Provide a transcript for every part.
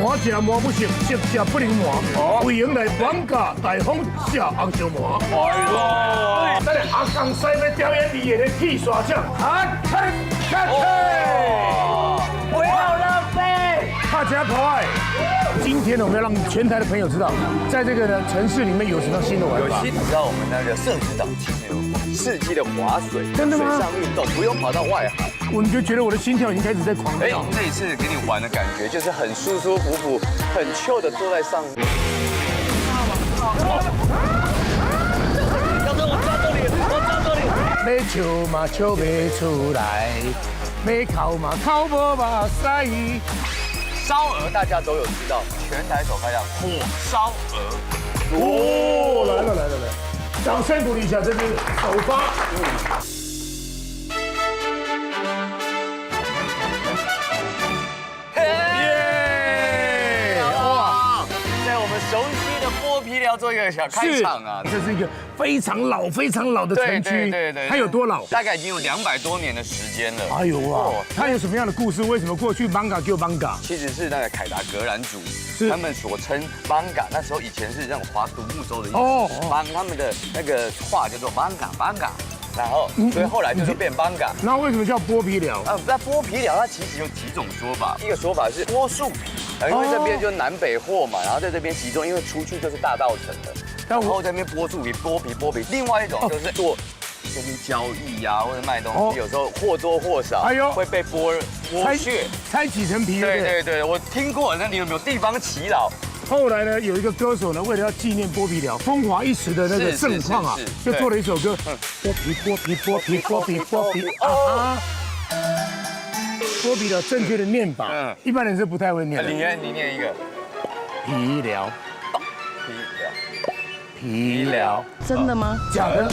麻食麻不熟，熟食不能麻。欢迎来放假大风下红烧麻。哎呦，咱的阿公师要表演厉害的剃刷匠，不要浪费！大家快！今天呢，我们要让全台的朋友知道，在这个呢城市里面有什么新的玩法。你知道我们那个社子岛其实有刺激的滑水，真的吗？水上运动不用跑到外海。我就觉得我的心跳已经开始在狂跳。这一次给你玩的感觉就是很舒舒服服、很 chill 的坐在上面。要笑嘛笑不出来，要哭嘛哭无目屎。烧鹅大家都有知道，全台首发样火烧鹅。哦，来了来了来了，掌声鼓励一下，这是首发。熟悉的剥皮寮做一个小开场啊，这是一个非常老的城区，对，它有多老？大概已经有200多年的时间了。哎呦哇，它有什么样的故事？为什么过去 manga 叫 manga？其实是那个凯达格兰族他们所称 manga， 那时候以前是那种划独木舟的意思。哦，他们的那个话叫做 manga， 然后所以后来就是变 manga。那为什么叫剥皮寮？那剥皮寮它其实有几种说法，一个说法是剥树皮。因为这边就南北货嘛，然后在这边集中，因为出去就是大稻城的，然后在那边剥树皮、剥皮。另外一种就是做这边交易呀，或者卖东西，有时候或多或少会被剥削，拆几层皮。对，我听过。那你有没有地方祈祷？后来呢，有一个歌手呢，为了要纪念剥皮寮风华一时的那个盛况啊，就做了一首歌，剥皮啊。剥皮寮正确的念法，一般人是不太会念的。你念一个。皮寮，真的吗？假的。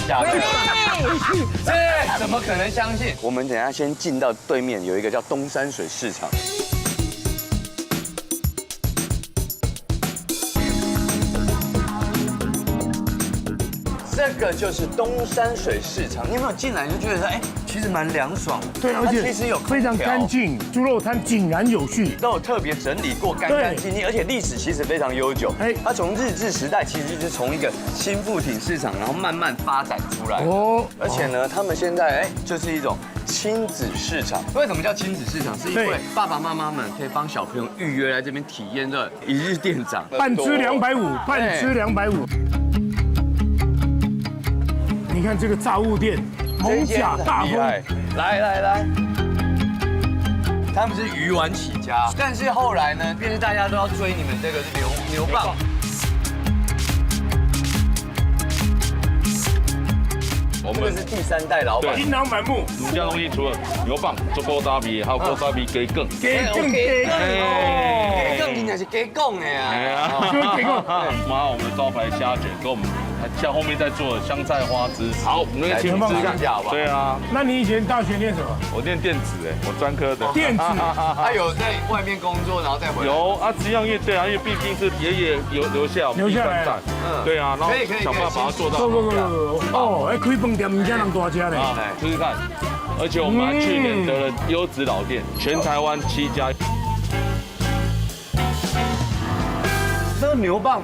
这怎么可能相信？我们等一下先进到对面有一个叫东山水市场。这个就是东山水市场，你有没有进来就觉得说，其实蛮凉爽的。对，而且其实有非常干净，猪肉摊井然有序，都有特别整理过，干干净净，而且历史其实非常悠久。它从日治时代其实就是从一个新富町市场，然后慢慢发展出来。哦，而且呢，他们现在就是一种亲子市场。为什么叫亲子市场？是因为爸爸妈妈们可以帮小朋友预约来这边体验这一日店长，半只250，半只250。你看这个炸物店，蒙甲大丰，来，他们是鱼丸起家，但是后来呢，便是大家都要追你们这个牛蒡。我们是第3代老板，琳琅满目。我们家东西除了牛蒡、做锅沙皮，还有锅沙皮鸡羹。鸡羹，应该是鸡贡的呀。鸡贡，妈，我们的招牌虾卷跟我们像后面在做的香菜花枝。好，我们那个请吃看。对啊。那你以前大学念什么？我念电子我专科的。电子。他有在外面工作，然后再回来。有啊，职业对啊，因为毕竟是爷爷留下来。对啊，然后想办法把它做到。哦，开饭店唔惊人大家嘞。试试看。而且我们还去年得了优质老店，全台湾7家。那个牛蒡，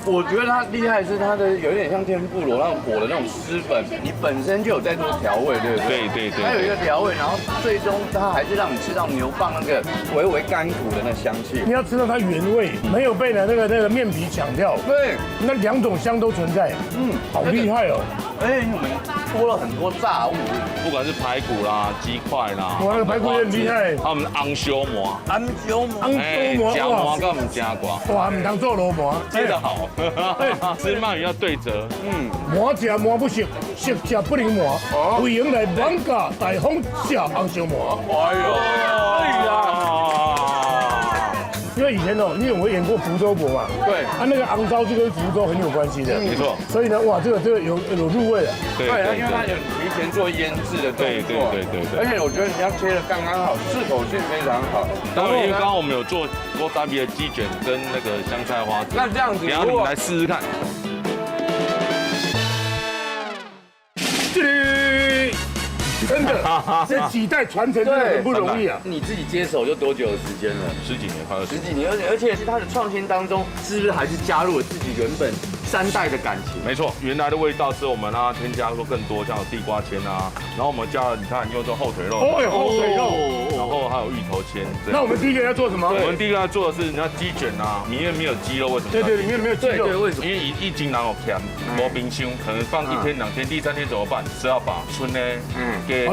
我觉得它厉害是它的有点像天妇罗那种裹的那种湿粉，你本身就有在做调味，对不对？对。它有一个调味，然后最终它还是让你吃到牛蒡那个微微甘苦的那香气。你要吃到它原味，没有被那个面皮抢掉。对，那2种香都存在。好厉害哦！而且我们多了很多炸物，不管是排骨啦、鸡块啦，哇，那个排骨也很厉害。他们红烧麻，加麻跟我们加瓜。哇，唔当做萝卜，接得好。吃鳗鱼要对折。麻食麻不熟，熟食不能麻。欢迎来放假大风下红烧麻。哎呀！因为以前因为我演过福州伯嘛，对，那个昂烧就跟福州很有关系的，没错。所以呢，哇，这个有入味了。对，因为它有提前做腌制的动作，对。而且我觉得你要切的刚刚好，适口性非常好。当然，因为刚刚我们有做锅沙皮的鸡卷跟那个香菜花枝，那这样子，然后你们来试试看。真的，这几代传承真的很不容易啊。你自己接手就多久的时间了？10几年，快20十几年，而且是它的创新当中，是不是还是加入了自己原本3代的感情？没错，原来的味道是我们让它添加说更多，像有地瓜签啊，然后我们加了你看用这后腿肉，后腿肉，然后还有芋头签。那我们第一个要做什么？我们第一个要做的是人家鸡卷啊，里面没有鸡肉，为什么？对，里面没有鸡肉，对，为什么？因为一斤然后甜，没冰箱，可能放1天2天，第3天怎么办？是要把春呢，给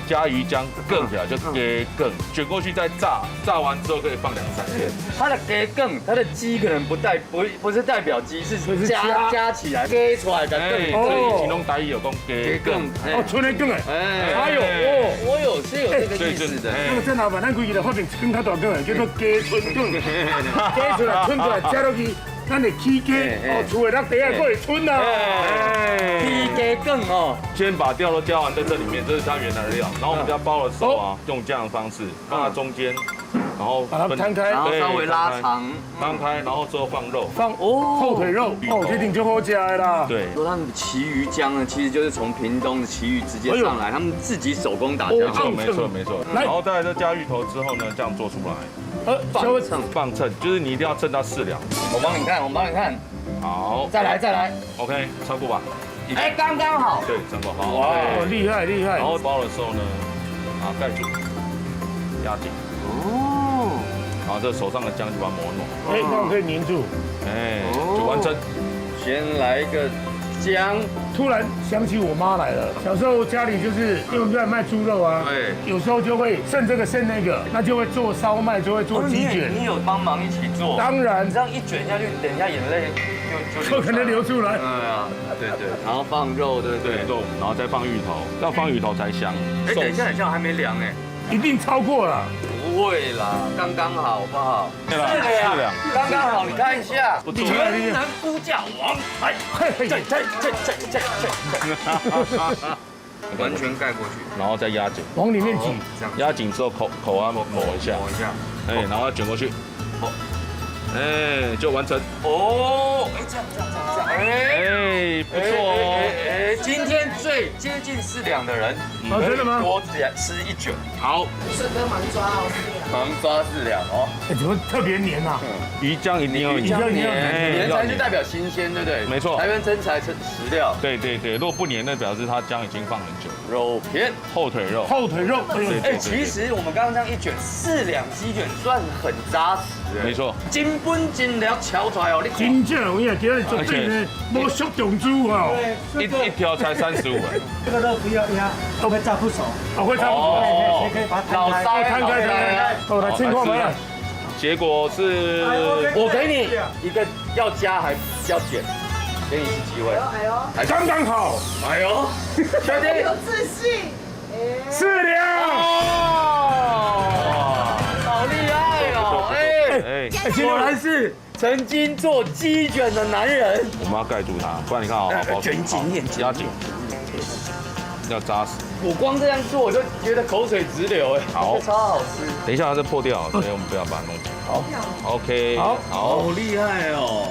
加鱼浆更起来，就给更卷过去再炸，炸完之后可以放2、3天。它的给更，它的鸡可能不是代表鸡，是加起来给出来的更。对，其中台语有讲给更，春的更哎，哎呦，我有是有这个意思的。那个郑老板，咱规矩的发明更较大更的，叫做鸡春更，鸡出来春出来，加落去。咱的起鸡哦，厝的咱底下过来春啊，起鸡更哦，先把料都加完在这里面，这是它原来的料。然后我们家包的时候啊，用这样的方式放在中间，然后把它摊开，然后稍微拉长，摊开，然后之后放肉，放后腿肉，这挺就好吃的啦。对，说他们的旗鱼浆呢，其实就是从屏东的旗鱼直接上来，他们自己手工打浆。没错。然后再来这加芋头之后呢，这样做出来。放称，就是你一定要称到4两。我帮你看。好，再来。OK，超过吧？哎，刚刚好。对，超过好。哇，厉害。然后包的时候呢，盖住，压紧。哦。然后这手上的浆就把它磨弄。那我可以粘住。就完成。先来一个姜。突然想起我妈来了，小时候家里就是因为我们在卖猪肉啊，对，有时候就会剩这个剩那个，那就会做烧麦，就会做鸡卷。你有帮忙一起做？当然，你这样一卷下去，等一下眼泪就可能流出来。对，然后放肉，对，肉，然后再放芋头，要放芋头才香。哎，等一下，我还没量哎，一定超过了。不会啦，刚刚好，好不好？4两，刚刚好，你看一下，不错，全能估价王，完全盖过去，然后再压紧，往里面挤，压紧之后口啊抹一下，然后卷过去，就完成。哦，不错哦。今天最接近4两的人，真的吗？多吃1卷。好，顺哥盲抓哦盲抓4两哦。怎么特别黏啊？鱼浆一定要黏才是代表新鲜，对不对？没错，台湾真材实料。对，如果不黏，那表示它浆已经放很久。肉片，后腿肉，其实我们刚刚这样一卷4两鸡卷，算很扎实。没错，金本金了敲出来哦，真正我跟你讲，今日绝对呢，无属种猪哦。一条才35元。这个肉不要压，都会炸不熟。会炸不熟。你可以把它摊开。来情况怎么样？结果是，我给你一个要加还要减，给你一次机会。刚刚好。哎呦，确定？有自信。4两。好厉害哦！果然是曾经做鸡卷的男人。我们要盖住它，不然你看好不好？卷紧一点，压紧，要扎实。我光这样做我就觉得口水直流哎。好，超好吃。等一下它再破掉，所以我们不要把它弄紧。好 ，OK， 好，好厉害哦。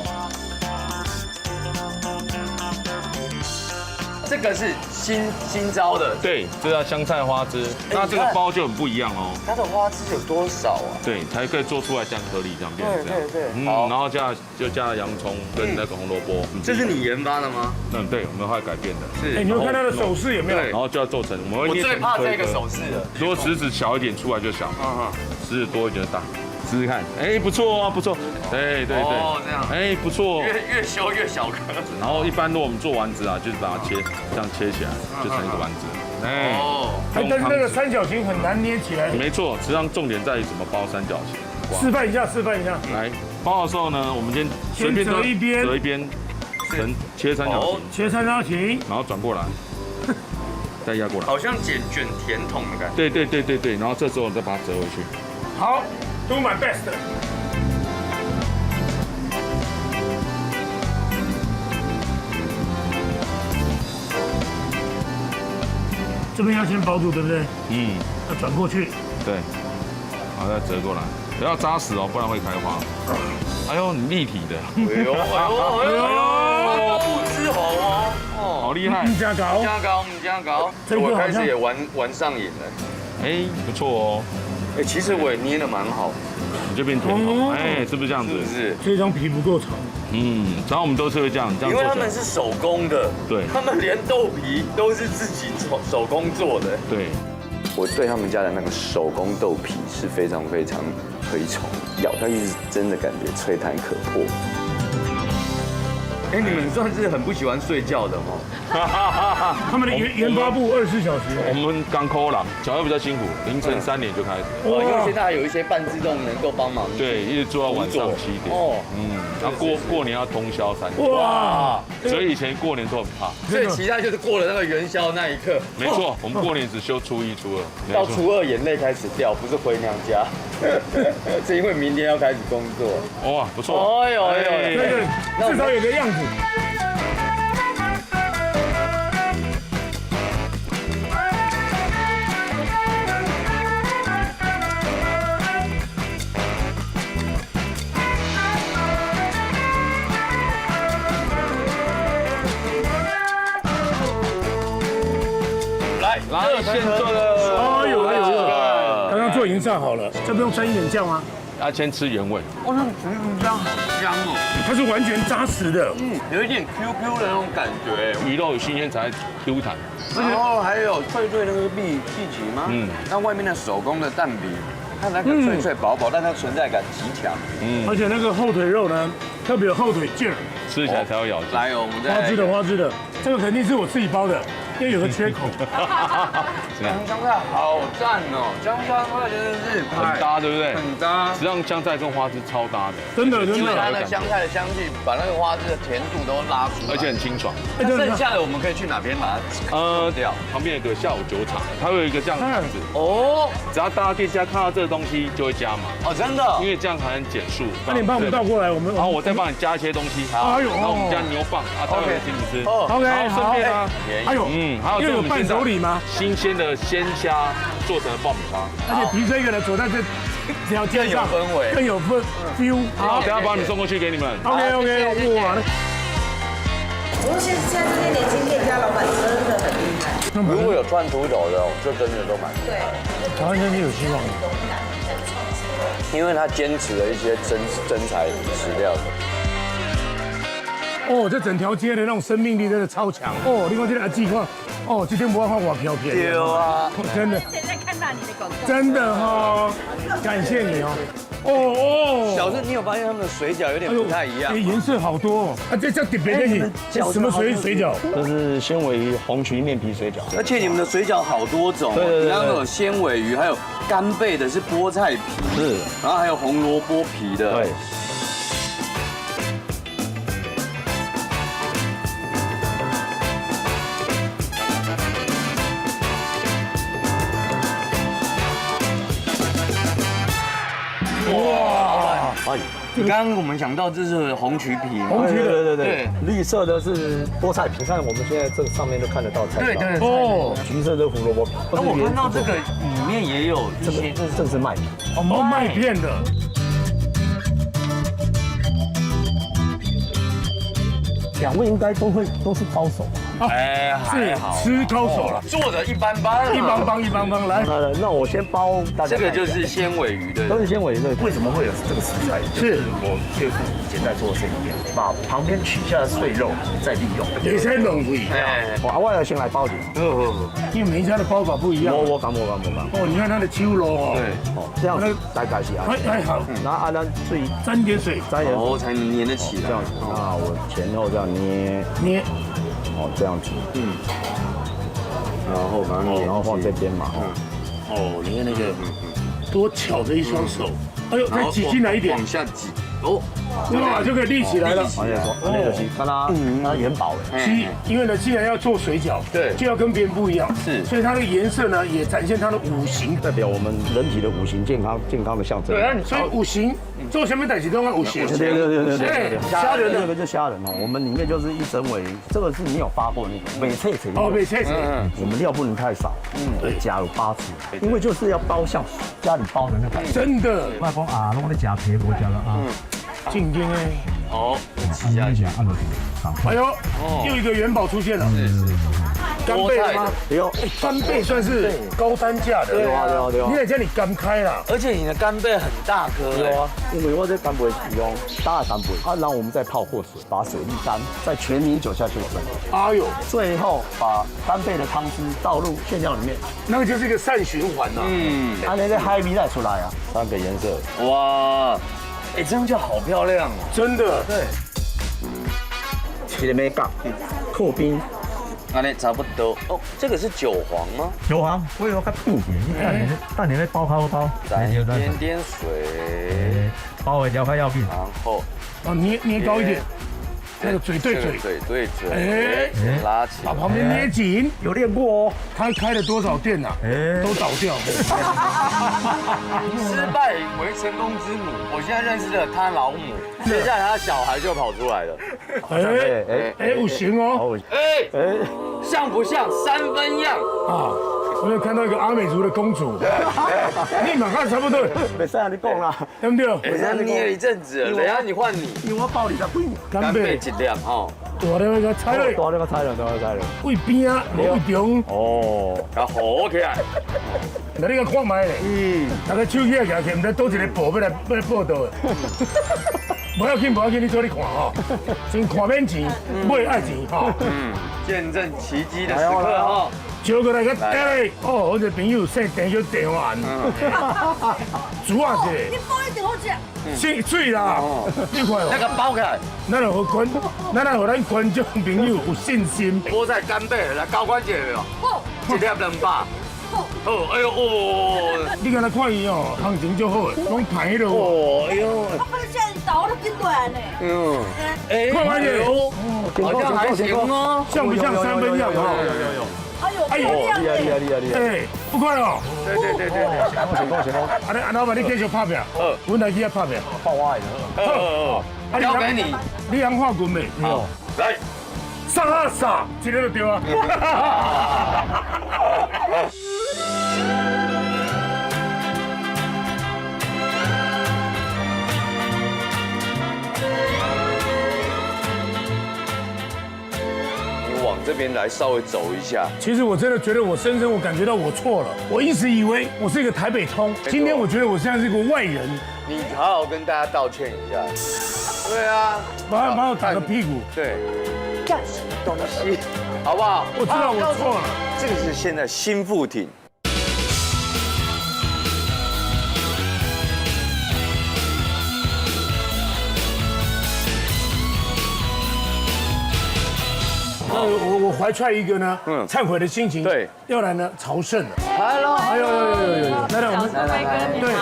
这个是新招的，对，这叫香菜花枝。那这个包就很不一样哦。它的花枝有多少啊？对，才可以做出来这样颗粒，这样变成这样。对。然后加了洋葱跟那个红萝卜。这是你研发的吗？对，我们后来改变的。是。你有看他的手势有没有？然后就要做成，我最怕这个手势了。如果食指小一点出来就小，食指多一点就大。试试看，不错啊，不错，对，哦，这样，不错，越修越小颗。然后一般如果我们做丸子啊，就是把它这样切起来，就成一个丸子。但是那个三角形很难捏起来。没错，实际上重点在于怎么包三角形。示范一下。来，包的时候呢，我们先随便折一边，切三角形，切三角形，然后转过来，再压过来，好像卷甜筒的感觉。对，然后这时候再把它折回去。好。Do my best。这边要先包住，对不对？要转过去。对。然后再折过来，不要扎实哦，不然会开花。哎呦，你立体的。不知好哦。好厉害，加高，加高，我开始也玩上瘾了。哎，不错哦。哎，其实我也捏的蛮好，你这边甜筒，哎，是不是这样子？是不是？这张皮不够长。然后我们都是会这样因为他们是手工的，对，他们连豆皮都是自己手工做的。对，我对他们家的那个手工豆皮是非常非常推崇，咬下去是真的感觉脆弹可破。哎，你们算是很不喜欢睡觉的哦。他们的研发部24小时。我们刚抠了，小孩比较辛苦，凌晨3点就开始。因为现在还有一些半自动能够帮忙。对，一直做到晚上7点。哦，然后过年要通宵3天。哇！所以以前过年都很怕。最期待就是过了那个元宵那一刻。没错，我们过年只休初1、初2。到初2眼泪开始掉，不是回娘家，是因为明天要开始工作。哇，不错。哎呦，对，至少有个样子。来，现做的。哦，有了，刚刚做已经炸好了，这不用沾一点酱吗？要先吃原味。哇，那橘子酱好香哦。它是完全扎实的，有一点 QQ 的那种感觉。鱼肉有新鲜才 Q 弹。然后还有脆脆那个碧琪吗？那外面的手工的蛋饼，它那个脆脆薄薄，但它存在感极强。而且那个后腿肉呢，特别有后腿劲儿，吃起来才有咬劲。来，我们再花枝的，这个肯定是我自己包的，因为有个缺口。香菜好赞哦，香菜真的是很搭，对不对？很搭，实际上香菜跟花枝超搭的，真的。因为它的香菜的香气把那个花枝的甜度都拉出来，而且很清爽。那剩下的我们可以去哪边把它掉？旁边有个下午酒厂，它会有一个这样子哦，只要大家店家看到这个东西就会加码哦，真的，因为这样才能减速。那你帮我们倒过来，然后我再帮你加一些东西。哎呦，然后我们加牛蒡啊，待会请你吃。OK，顺便呢，哎呦，还有有伴手礼吗？新鲜的鲜虾做成的爆米花，而且皮这个呢，走在这条街上更有氛围，更有 feel。好，等下把你送过去给你们。OK， 哇！不过现在这些年轻店家老板真的很厉害。如果有串出头的，就真的都蛮厉害。台湾真的有希望，因为他坚持了一些真材实料的。哦，这整条街的那种生命力真的超强。哦，另外这个计划，哦，今天不要换我飘偏。对啊，真的。现在看到你的广告。真的哈，感谢你哦。小郑，你有发现他们的水饺有点不太一样？颜色好多哦。这叫特别的，什么水饺？这是鲜尾鱼红曲面皮水饺。而且你们的水饺好多种，你刚刚有鲜尾鱼，还有干贝的是菠菜皮，是，然后还有红萝卜皮的。对。哇！刚刚我们想到这是红曲皮，红曲对，绿色的是菠菜皮，你看我们现在这个上面都看得到菜。对，橘色的胡萝卜皮。那我看到这个里面也有一些，这是麦皮，麦片的。两位应该都是高手。哎，还好，吃高手了，做的一般般，一般般。来，那我先包大家。这个就是鲜尾鱼的，都是鲜尾鱼的。为什么会有这个食材？是我岳父以前在做生意，把旁边取下的碎肉再利用。也是弄会。我要先来包底。因为每一家的包法不一样。我讲。哦，你看它的秋肉。对。这样大概是还好。然后咱水沾点水，哦，才能粘得起来。这样子。那我前后这样捏。这样子，然后把它然后放这边嘛，你看那个，多巧的一双手，哎呦，再挤进来一点，往下挤，哇，就可以立起来了。那就是看它元宝哎，因为呢，既然要做水饺，对，就要跟别人不一样，是，所以它的颜色呢，也展现它的五行，代表我们人体的五行健康的象征。对，所以五行做什么代志都要五行。对。虾仁那个就虾仁我们里面就是一整尾，这个是你有发过那个美脆脆。美脆脆。我们料不能太少，对，加入8次，因为就是要包像家里包的那个。真的。外公啊，弄的假皮我讲了啊。静静哎，哦，挤下去。哎呦，又一个元宝出现了。干贝吗？有，干贝算是高单价的。对啊。你在家里干开啦。而且你的干贝很大颗。有啊，因为我这干贝是用大干贝，然后我们再泡过水，把水沥干，再全米酒下去蒸。哎呦，最后把干贝的汤汁倒入馅料里面，那个就是一个善循环呐。它那个海味再出来啊，3个颜色。哇，哎，这样就好漂亮哦。真的。对。这个没干，扣冰。那里差不多哦，这个是韭黄吗？有啊，我有个布点，但你那包好包，再有点点水，包的快要紧。然后哦，捏高一点，那个嘴对嘴，嘴对嘴，哎，拉起来，把旁边捏紧。有练过哦。他开了多少店呐？都倒掉。失败为成功之母。我现在认识的他老母，接下来他小孩就跑出来了。哎，有行哦。哎，像不像3分样啊？我有看到一个阿美族的公主，立马看差不多，没事啊，你讲啦，对不对？我在捏了一阵子了，等下你换你。因为我包你才贵。干贝1两哈，大那个菜嘞，大那个菜了，胃边啊，胃中，哦，然后好起来。那你个看卖嘞，那个手机也举起，唔知倒一个布要来报道的。不要紧，你做你看吼，先看免钱，买爱钱吼。见证奇迹的时刻哈。招过来个哎，哦，我这朋友姓陈叫陈hoàn，煮啊是。你包一定好食。水啦，你看哦。那个包起来，咱来互咱观众朋友有信心。菠菜干贝来交关一下哦，好， 1粒200。好，哎呦哦，你敢若看伊哦，行情足好，拢排迄落。哦，哎呦，我不能现在倒都跟短呢。哎，看完了，好像还行哦，像不像3分样哈？有。哎呦，漂亮嘞！哎，不快哦。对，成功。安老板，你继续拍片，阮来去遐拍片。爆我的。好，交给你，你养化滚没？好，来。撒，这个就对啊。你往这边来，稍微走一下。其实我真的觉得我深深我感觉到我错了，我一直以为我是一个台北通，今天我觉得我现在是一个外人。你好好跟大家道歉一下。对啊，把我打个屁股。对。干什么东西？好不好？我知道我错了。这个是现在新富町。我怀揣一个呢，忏悔的心情，对，要来呢朝圣了。 Hello， 哎呦，来，我们对，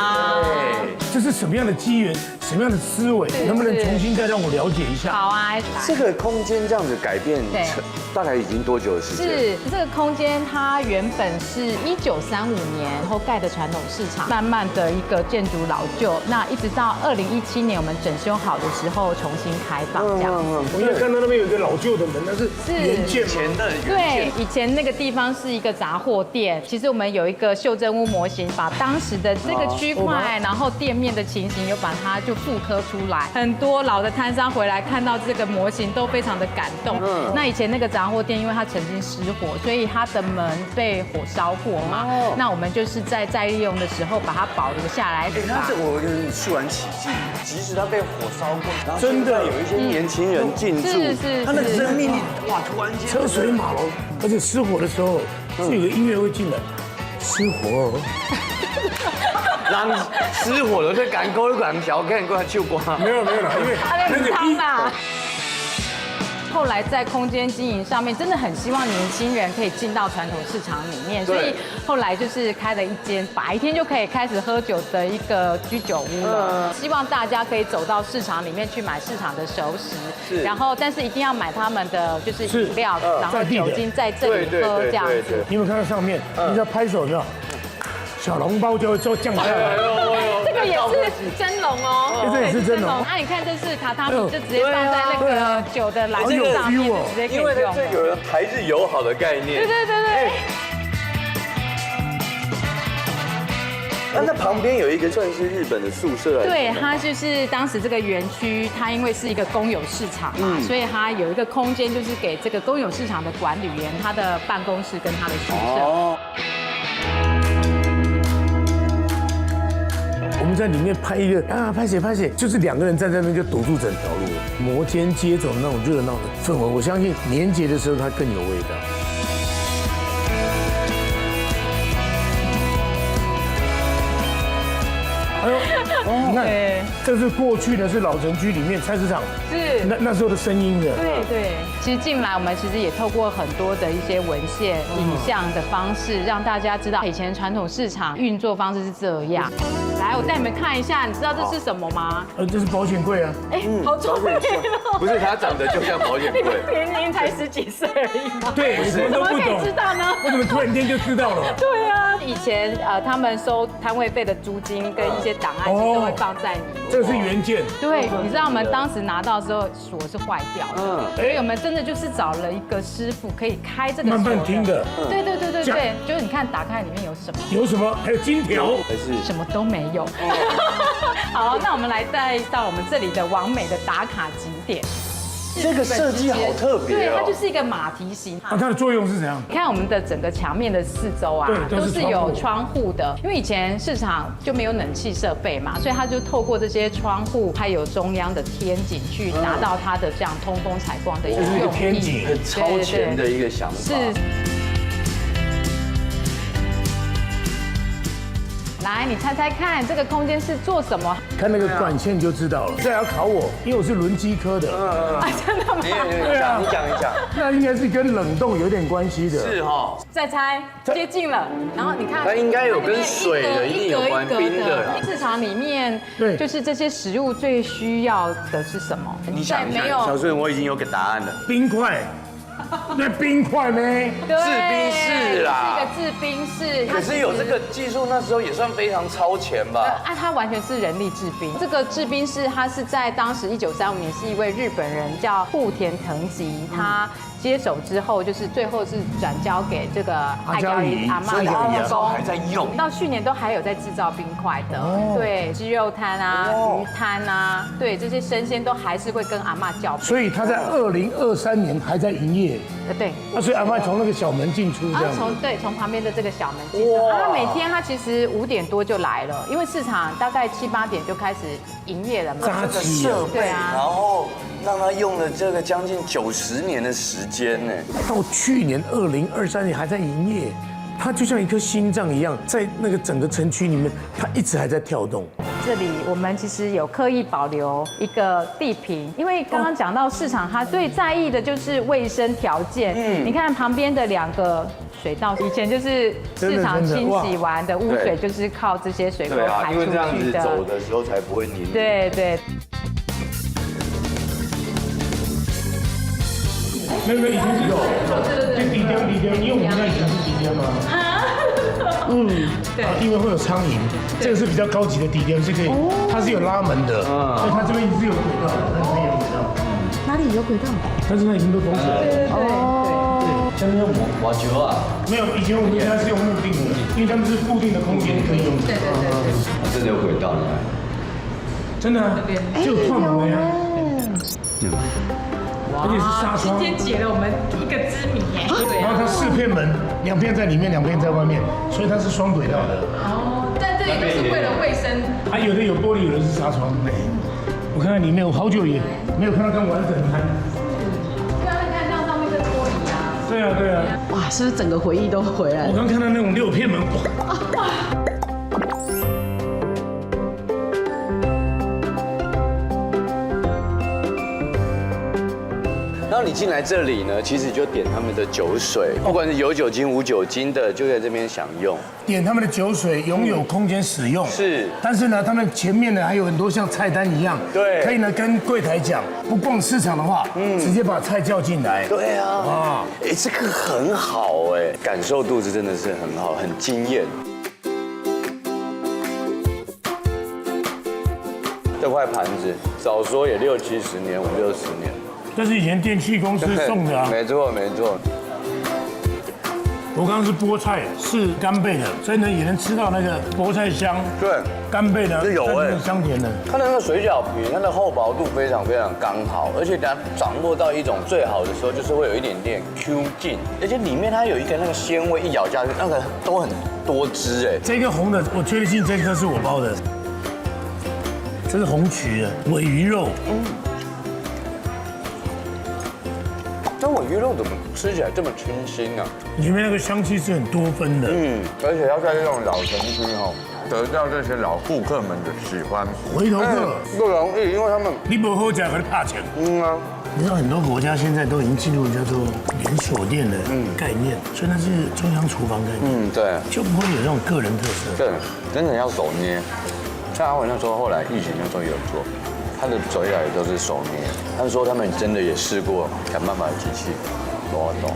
这是什么样的机缘，什么样的思维，能不能重新再让我了解一下？好啊，这个空间这样子改变，对，大概已经多久的时间？是这个空间，它原本是1935年后盖的传统市场，慢慢的一个建筑老旧，那一直到2017年我们整修好的时候重新开放这样子。我现在看到那边有一个老旧的门，那是原件前的原对，件。以前那个地方是一个杂货店，其实我们有一个袖珍屋模型，把当时的这个区块，然后店面的情形，有把它就复刻出来。很多老的摊商回来看到这个模型，都非常的感动。那以前那个杂货店，因为它曾经失火，所以它的门被火烧过嘛。那我们就是在再利用的时候，把它保留下来。它这我有点肃然起敬，即使它被火烧过，然后真的有一些年轻人进驻，是他的生命力哇，突然间车水马龙，而且失火的时候是有个音乐会进来，失火。让失火了，就赶高一赶条看过来就刮。没有啦，因为那个汤啦。后来在空间经营上面，真的很希望年轻人可以进到传统市场里面，所以后来就是开了一间白天就可以开始喝酒的一个居酒屋了。希望大家可以走到市场里面去买市场的熟食，然后但是一定要买他们的就是饮料，然后酒精在这里喝这样子。你有没有看到上面？你只要拍手有没有？小笼包就会做降下来。这个也是蒸笼哦，这也是蒸笼。啊，你看这是榻榻米，就直接放在那个酒的篮子上面，就直接可以用。因为这有人台日友好的概念。对。那旁边有一个算是日本的宿舍，对，它就是当时这个园区，它因为是一个公有市场嘛，所以它有一个空间，就是给这个公有市场的管理员他的办公室跟他的宿舍。哦，我们在里面拍一个拍写，就是2个人站在那边就堵住整条路，摩肩接踵那种热闹的氛围。我相信年节的时候它更有味道。哎呦，你看，这是过去的是老城区里面菜市场，是那时候的声音的。对，其实进来我们其实也透过很多的一些文献、影像的方式，让大家知道以前传统市场运作方式是这样。来，我带你们看一下，你知道这是什么吗？这是保险柜啊。哎，好聪明哦！不是，它长得就像保险柜。您才10几岁而已吗？对，我怎么可以知道呢？我怎么突然间就知道了？对啊，以前他们收摊位费的租金跟一些档案其实都会放在里面。这个是原件。对，你知道我们当时拿到的时候锁是坏掉的，所以我们真的就是找了一个师傅可以开这个锁慢慢听的。对，就是你看打开里面有什么？有什么？还有金条？还是什么都没有。好，那我们来带到我们这里的完美的打卡景点。这个设计好特别对，它哦。就是一个马蹄形。它的作用是怎样？你看我们的整个墙面的四周啊，对，都是有窗户的。因为以前市场就没有冷气设备嘛，所以它就透过这些窗户，还有中央的天井，去达到它的这样通风采光的一个用意。天井很超前的一个想法。是。来，你猜猜看，这个空间是做什么？看那个管线就知道了。这还要考我，因为我是轮机科的。真的吗？你讲。那应该是跟冷冻有点关系的。是哈。再猜，接近了。然后你看，它应该有跟水的一定有关，冰的啦。市场里面，对，就是这些食物最需要的是什么？你想一下，小顺，我已经有个答案了。冰块。那冰块呢？对，制冰室啦，是一个制冰室。可是有这个技术，那时候也算非常超前吧？它完全是人力制冰。这个制冰室，它是在当时1935年，是一位日本人叫户田藤吉，他接手之后，就是最后是转交给这个爱家姨阿嬷的员工，还在用。到去年都还有在制造冰块的，对，鸡肉摊啊、鱼摊啊，对，这些生鲜都还是会跟阿嬷叫。所以他在2023年还在营业。对。所以阿嬷从那个小门进出这样。从旁边的这个小门进出。他每天他其实5点多就来了，因为市场大概7、8点就开始营业了嘛。扎基设备，啊，然后让他用了这个将近90年的时间呢。到去年2023年还在营业。它就像一颗心脏一样，在那个整个城区里面，它一直还在跳动。这里我们其实有刻意保留一个地坪，因为刚刚讲到市场，它最在意的就是卫生条件。你看旁边的2个水道，以前就是市场清洗完的污水，就是靠这些水沟排出去的。因为这样子走的时候才不会黏。对。那个以前是有，这底雕，因为我们那以前是底雕吗？对，因为会有苍蝇，这个是比较高级的底雕，是可以，它是有拉门的，所以它这边是有轨道的，那边有轨道。哪里有轨道？但是它已经都封起来了。对。像那种瓦球啊？没有，以前我们家是用固定的，因为他们是固定的空间可以用。对。真的有轨道，真的啊，就有串门的呀。而且是纱窗，今天解了我们一个之谜耶。然后它4片门，2片在里面，2片在外面，所以它是双轨道的。但这里都是为了卫生。有的有玻璃，有的是纱窗。我看看里面，我好久也没有看到更完整的摊。对啊，看到上面是玻璃啊。对啊。哇，是不是整个回忆都回来了？我刚看到那种6片门，哇。然后你进来这里呢，其实就点他们的酒水，不管是有酒精、无酒精的，就在这边享用。点他们的酒水，拥有空间使用。是。但是呢，他们前面呢还有很多像菜单一样，对，可以呢跟柜台讲，不逛市场的话，直接把菜叫进来。对啊。这个很好感受度是真的是很好，很惊艳。这块盘子，早说也60、70年、50、60年。这是以前电器公司送的啊。没错。我刚刚是菠菜，是干贝的，所以呢也能吃到那个菠菜香。对，干贝呢是有香甜的。它的那个水饺皮，它的厚薄度非常非常刚好，而且它掌握到一种最好的时候，就是会有一点点 Q 劲，而且里面它有一个那个鲜味，一咬下去那个都很多汁哎。这个红的，我确定这颗是我包的，这是红曲的尾鱼肉。这尾鱼肉怎么吃起来这么清新啊？里面那个香气是很多分的。而且要在这种老城区哈，得到这些老顾客们的喜欢。回头客不容易，因为他们你不好讲，还怕钱。你知道很多国家现在都已经进入叫做连锁店的概念，所以那是中央厨房概念。对，就不会有这种个人特色。对，真的要手捏。像阿伟那时候，后来疫情那时候也有做，他的手也都是手捏。他们说他们真的也试过想办法的机器，我懂。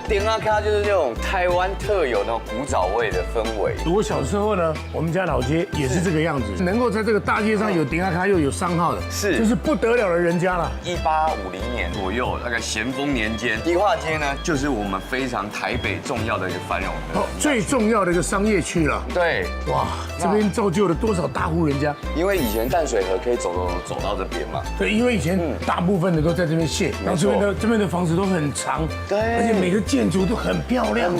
点阿卡就是这种台湾特有的古早味的氛围。我小时候呢，我们家老街也是这个样子，能够在这个大街上有点阿卡又有商号的，是就是不得了的人家了。1850年左右，大概咸丰年间，迪化街呢就是我们非常台北重要的一个繁荣的最重要的一个商业区了。对，哇，这边造就了多少大户人家？因为以前淡水河可以走到这边嘛。对，因为以前大部分的都在这边卸，然后这边的房子都很长，对，而且每个建筑都很漂亮。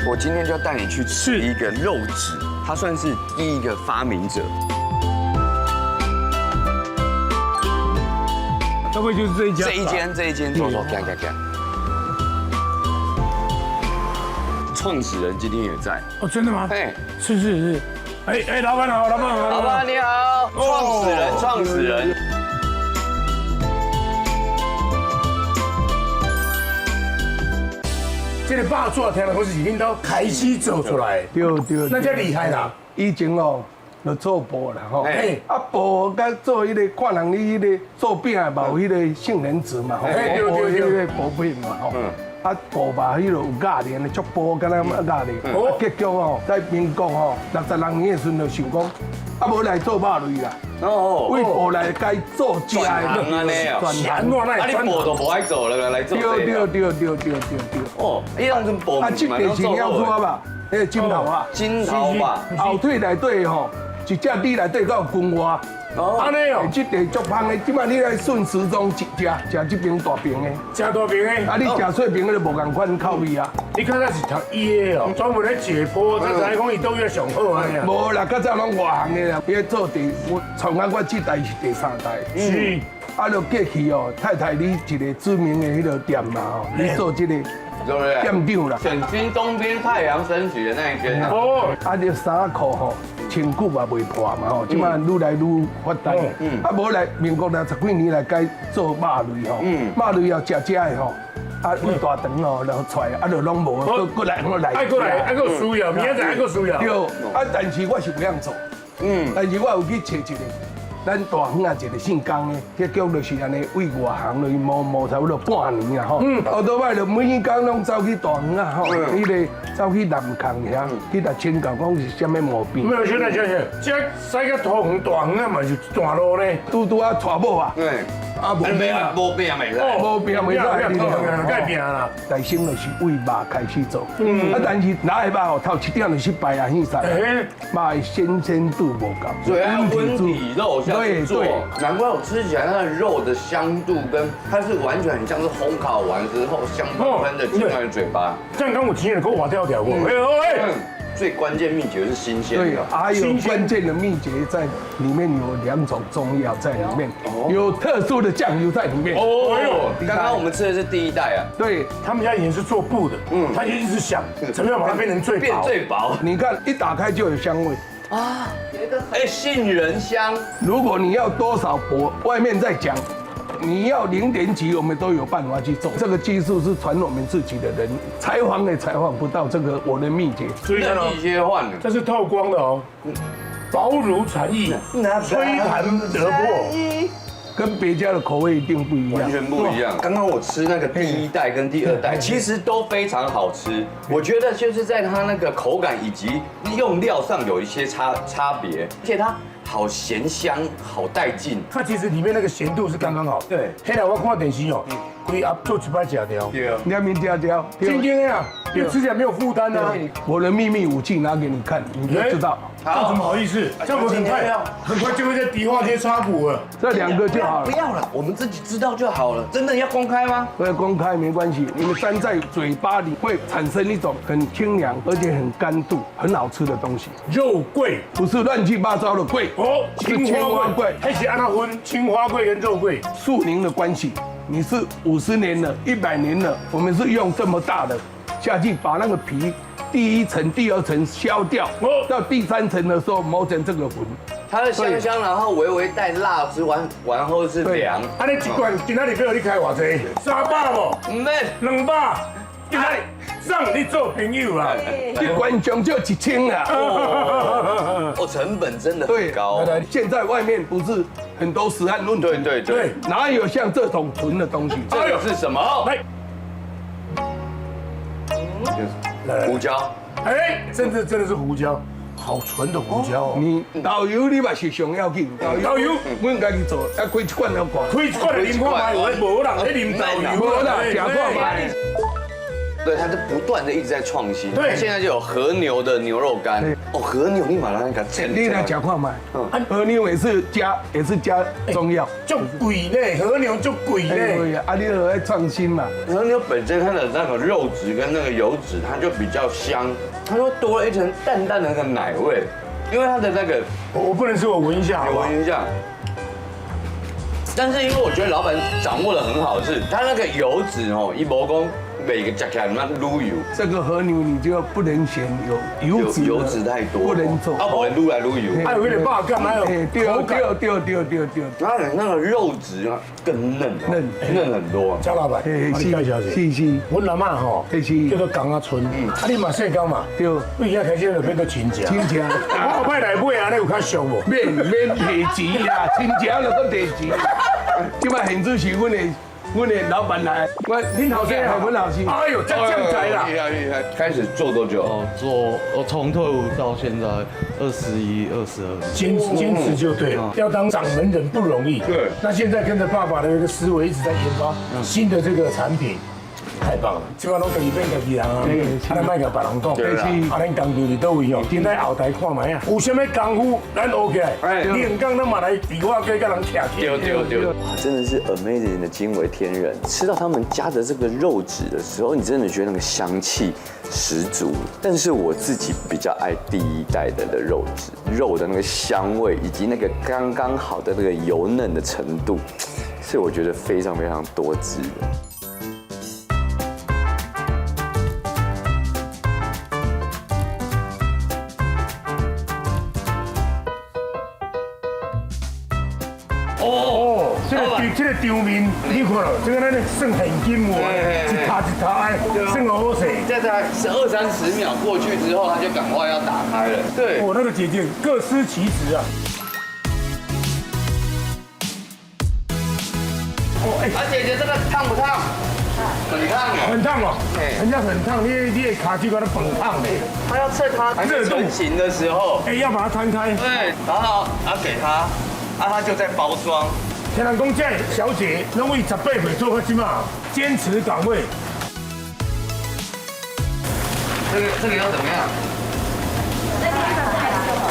我今天就要带你去吃一个肉纸，它算是第一个发明者。该不会就是这一家？这一间，走，看。创始人今天也在。哦，真的吗？哎，是。哎，老板好，老板你好，创始人。这个霸做天了，我是已经都开始做出来，对，那叫厉害啦。以前哦，就做布啦吼，布甲做迄个看人你迄个做饼嘛有迄个杏仁子嘛吼，对，迄个薄片嘛吼。布嘛，迄个有价廉的，足薄，敢若价廉。结局哦，在民国哦66年的时阵就想讲，无来做肉类啦。为布来该做食的，转行你布都无爱做了，来做。对。哦，你让跟布这个是鸟裤吧？迄个金头啊，金头吧，后腿内底吼，一只里内底到军蛙。安尼哦，这地足香的，即摆你来顺时钟食这边大边的，吃大边的。啊，你食碎边的就无共款口味啊。你看那是读医的哦，专门来解剖，才知讲伊倒位上好啊。无啦，较早拢外行的啦，伊做我从我这代是第3代。是。啊，就过去哦，太太你一个知名的迄个店嘛哦，你做这个店长啦。选新东边太阳升起的那一间啊。哦。啊，这衫裤吼。穿久嘛袂破嘛吼，即摆愈来愈发达。啊，无来民国60几年来改做肉类吼，肉类要食的吼，啊胃大肠哦，然后出来啊，就拢无，过来。爱过需要，明仔载爱过需要。对，啊，但是我是不想做，但是我有去找一个。咱大园啊，一个姓江的，迄局就是安尼为外行了，摸差不多半年啊吼。后头摆就每天工拢走去大园啊吼，迄个走去南坑遐，去来请教讲是啥物毛病。没有，现在，这驶个大园啊嘛是大路咧，拄啊娶某啊。对。啊，无病袂使，无病袂使，改病啦。大生就是为肉开始做，啊，但是哪会肉哦，头1点就失败啊，现在肉的新鲜度无够，所以要温体肉下去做，难怪我吃起来它的肉的香度跟它是完全很像是烘烤完之后香喷喷的进入嘴巴。像刚我今天给我滑掉过，最关键秘诀是新鲜的，对，还有关键的秘诀在里面有2种中药在里面，有特殊的酱油在里面。哦，刚刚我们吃的是第1代啊，对他们家以前是做布的，他就一直想怎么样把它变成最薄。你看一打开就有香味啊，杏仁香。如果你要多少薄，外面再讲。你要0点几，我们都有办法去做。这个技术是传我们自己的人，采访也采访不到这个我的秘诀。所以任意切换的，这是透光的哦。薄如蝉翼，吹弹得破。跟别家的口味一定不一样，完全不一样。刚刚我吃那个第1代跟第2代，其实都非常好吃。我觉得就是在它那个口感以及用料上有一些差别，而且它好咸香，好带劲。它其实里面那个咸度是刚刚好。对，后来我看电视哦，规鸭做一摆假条，对啊，两面家条，真的呀，因为吃起来没有负担啊。我的秘密武器拿给你看，你就知道。那怎么好意思？这样我很快就会在迪化街插股了。这2个就好了不。要了，我们自己知道就好了。真的要公开吗？不要公开没关系，你们粘在嘴巴里会产生一种很清凉而且很甘度、很好吃的东西。肉桂不是乱七八糟的桂哦，是青花桂，还是按照分青花桂跟肉桂树龄的关系。你是50年了、100年了，我们是用这么大的下去把那个皮第1层、第2层削掉，到第3层的时候磨成这个粉。它的香香，然后微微带辣汁，完后是凉。啊，你一罐今仔日要你开偌济？300无？唔免200，今仔日让你做朋友啊！一罐将就1000啊！哦，成本真的很高。现在外面不是很多食安论坛，对，哪有像这种纯的东西？这个是什么？来，胡椒。哎，真的是胡椒。好纯的胡椒哦！你导游你嘛是上要紧，导游，我们家己做，要开一罐了看，开一罐来啉看卖，有的无人在啉导游，无啦，吃看卖。对，它是不断的一直在创新。对，现在就有和牛的牛肉干。哦，和牛你马上给它你来吃看卖。和牛也是加中药，就贵呢，和牛就贵呢。啊，你有在创新嘛？和牛本身它的那个肉质跟那个油脂，它就比较香，它又多了一层淡淡的那个奶味，因为它的那个我不能说我闻一下，我闻一下。但是因为我觉得老板掌握的很好，是它那个油脂哦，一模功。每个夹起来那撸油，这个和牛你就不能选有油脂，油脂太多，不能做。啊，不会撸来撸油，还有一点爆干，还有口感，对。它的那个肉质啊更嫩很多。焦老板，你介绍下。是。我阿嬷吼，叫做港仔村，啊你嘛细港嘛，对。你现在开始就变做亲戚。我派来买啊，你有较俗无？免提钱啦，亲戚就搁提钱。今摆现在是阮的老板来，恁好生还阮老师。哎呦，这样才啦！厉害！开始做多久？我从退伍到现在21、22，坚持就对了。要当掌门人不容易。对。那现在跟着爸爸的一个思维，一直在研发新的这个产品。太棒了，即摆拢自己变自己人啊！咱莫甲别人讲，啊，咱工作伫倒位哦，今在后台看卖啊，有啥物功夫咱学起来，练功咱嘛来比我跟人徛起。对，哇，真的是 amazing 的惊为天人。吃到他们家的这个肉质的时候，你真的觉得那个香气十足。但是我自己比较爱第1代的肉质，肉的那个香味以及那个刚刚好的那个油嫩的程度，是我觉得非常非常多汁的。这个场面，你看了，这个咱算现金哦，一塔哎，算好势。这才是20-30秒过去之后，他就赶快要打开了。对，那个姐姐各司其职啊。姐姐这个烫不烫？很烫哦，很烫哦，人家很烫，你的卡就把它崩烫的。他要趁它还是成型的时候，要把它摊开。对，然后给他，他就在包装。听人讲，这小姐拢为18岁做到今嘛，坚持岗位。这个要怎么样？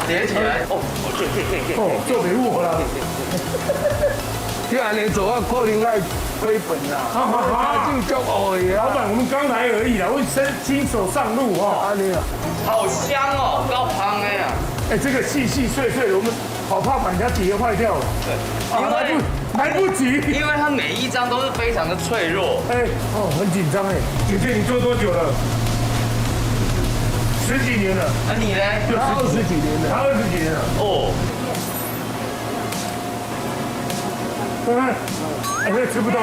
叠起来。做礼物啦。这安尼做啊，可能爱亏本啦。就叫老板，我们刚来而已啦，我新手上路哈。好香哦，高汤的呀。这个细细碎碎的，我们好怕把人家碟坏掉了。对，来不及，因为它每一张都是非常的脆弱。很紧张哎。姐姐，你做多久了？10几年了。你呢？就20几年了。他20几年了。哦。看看，这吃不到。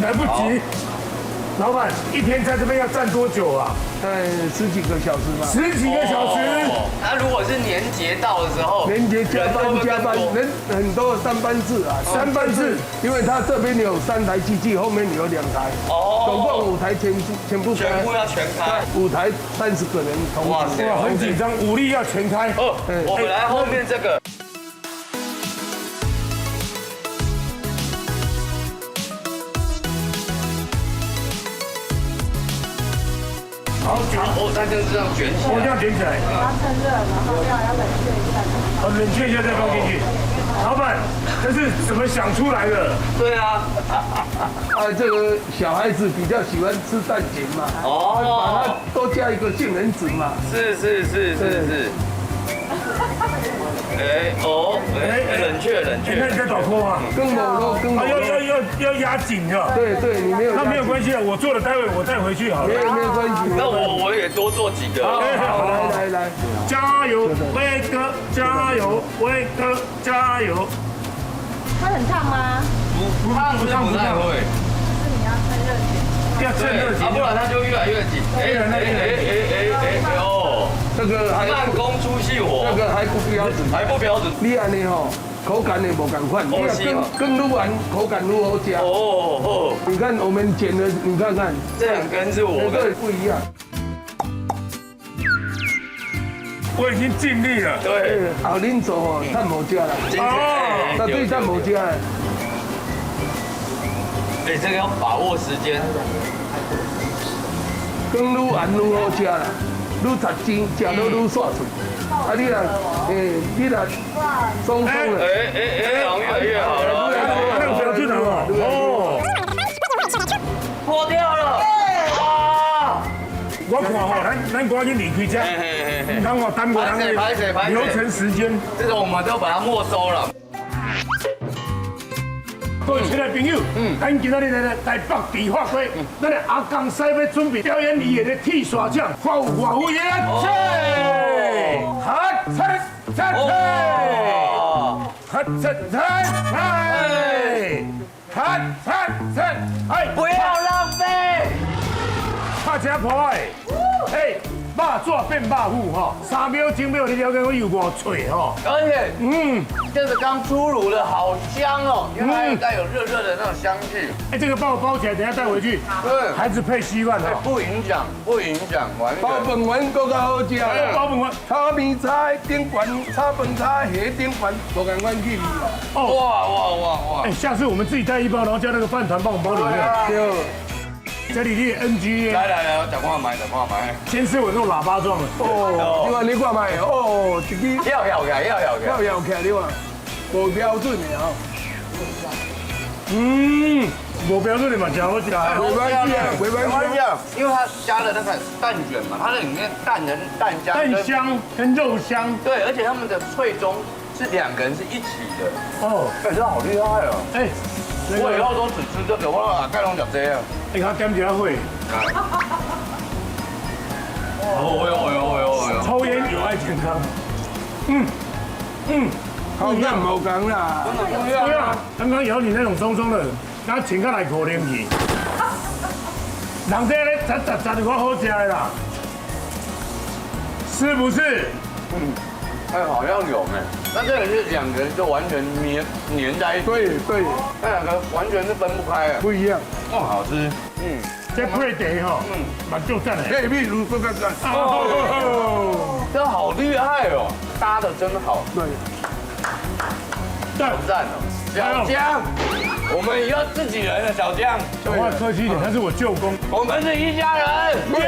来不及。老板一天在这边要站多久啊10几个小时吧。 ？10几个小时。那如果是年节到的时候，年节加班，人很多3班制啊，3班制，因为他这边有3台机器，后面有2台，总共5台全部要全开，5台30个人同时。哇塞，很紧张，武力要全开。我们来后面这个。好，它就是这样卷起来。这样卷起来。要趁热，然后要冷却一下。冷却一下再放进去。老板，这是怎么想出来的？对啊。这个小孩子比较喜欢吃蛋卷嘛，把它多加一个杏仁籽嘛。是。冷却。那你在导扣吗？更猛要压紧的。对，你没有。那没有关系啊，我做了，待会我带回去好了。没有关系。那我也多做几个。好，来，加油，威哥，加油，威哥，加油。它很烫吗？不太会。是你要趁热卷。要趁热紧，不然它就越来越紧。这个还慢工出细活，这个还不标准，你安尼吼，口感也无同款，你更撸完口感如何加？你看我们剪的，你看看，这2根是我的，不一样。我已经尽力了。对，后恁做哦，碳无加啦，那对碳无加啦。这个要把握时间，更撸完如何加啦？愈杂精，食到愈煞脆。你若松松的，越来越好了。那个不要去拿了。破掉了。我看吼，咱赶紧离开这，唔通我耽误咱的流程时间。这个我们都把它没收了。各位亲爱的朋友，咱今仔日来台北地法会，咱的阿公师要准备表演伊的剃刷匠，花有外位的不要浪费。拍车破哎，肉纸变肉糊哈，3秒钟秒你了解我有多脆哈。而且，这个刚出炉的好香哦，因为它有带有热的那种香气。这个帮我包起来，等下带回去。对，孩子配稀饭哈，不影响，完全。包饭丸更较好食。包饭丸，炒面菜顶悬，炒饭菜下顶悬，无共款去味哇！下次我们自己带一包，然后叫那个饭团帮我包里面。对。这里的 NG。来，等我买。先吃我那种喇叭状的。你看你看卖一支要起来，你看，无标准的哦。无标准的嘛，真好吃。没关系啊，因为它加了那个蛋卷嘛，它那里面蛋香跟肉香。对，而且他们的脆中是2个人是一起的。这好厉害哦。我以后都只吃这个，我盖龙脚这样。你看减一下会。抽烟有害健康。口感无同啦。对啊，刚刚咬你那种松松的，刚请下来可怜去。人这咧杂就我好吃的啦，是不是？好像有呢。那这个是2个人就完全粘在一起。对，那2个完全是分不开啊。不一样。好吃。这配茶哈，蛮就赞的。秘鲁不干赞。这好厉害哦，搭的真好。对，好赞哦。小江，我们以后自己人的小江。讲话客气一点，他是我舅公。我们是一家人。耶！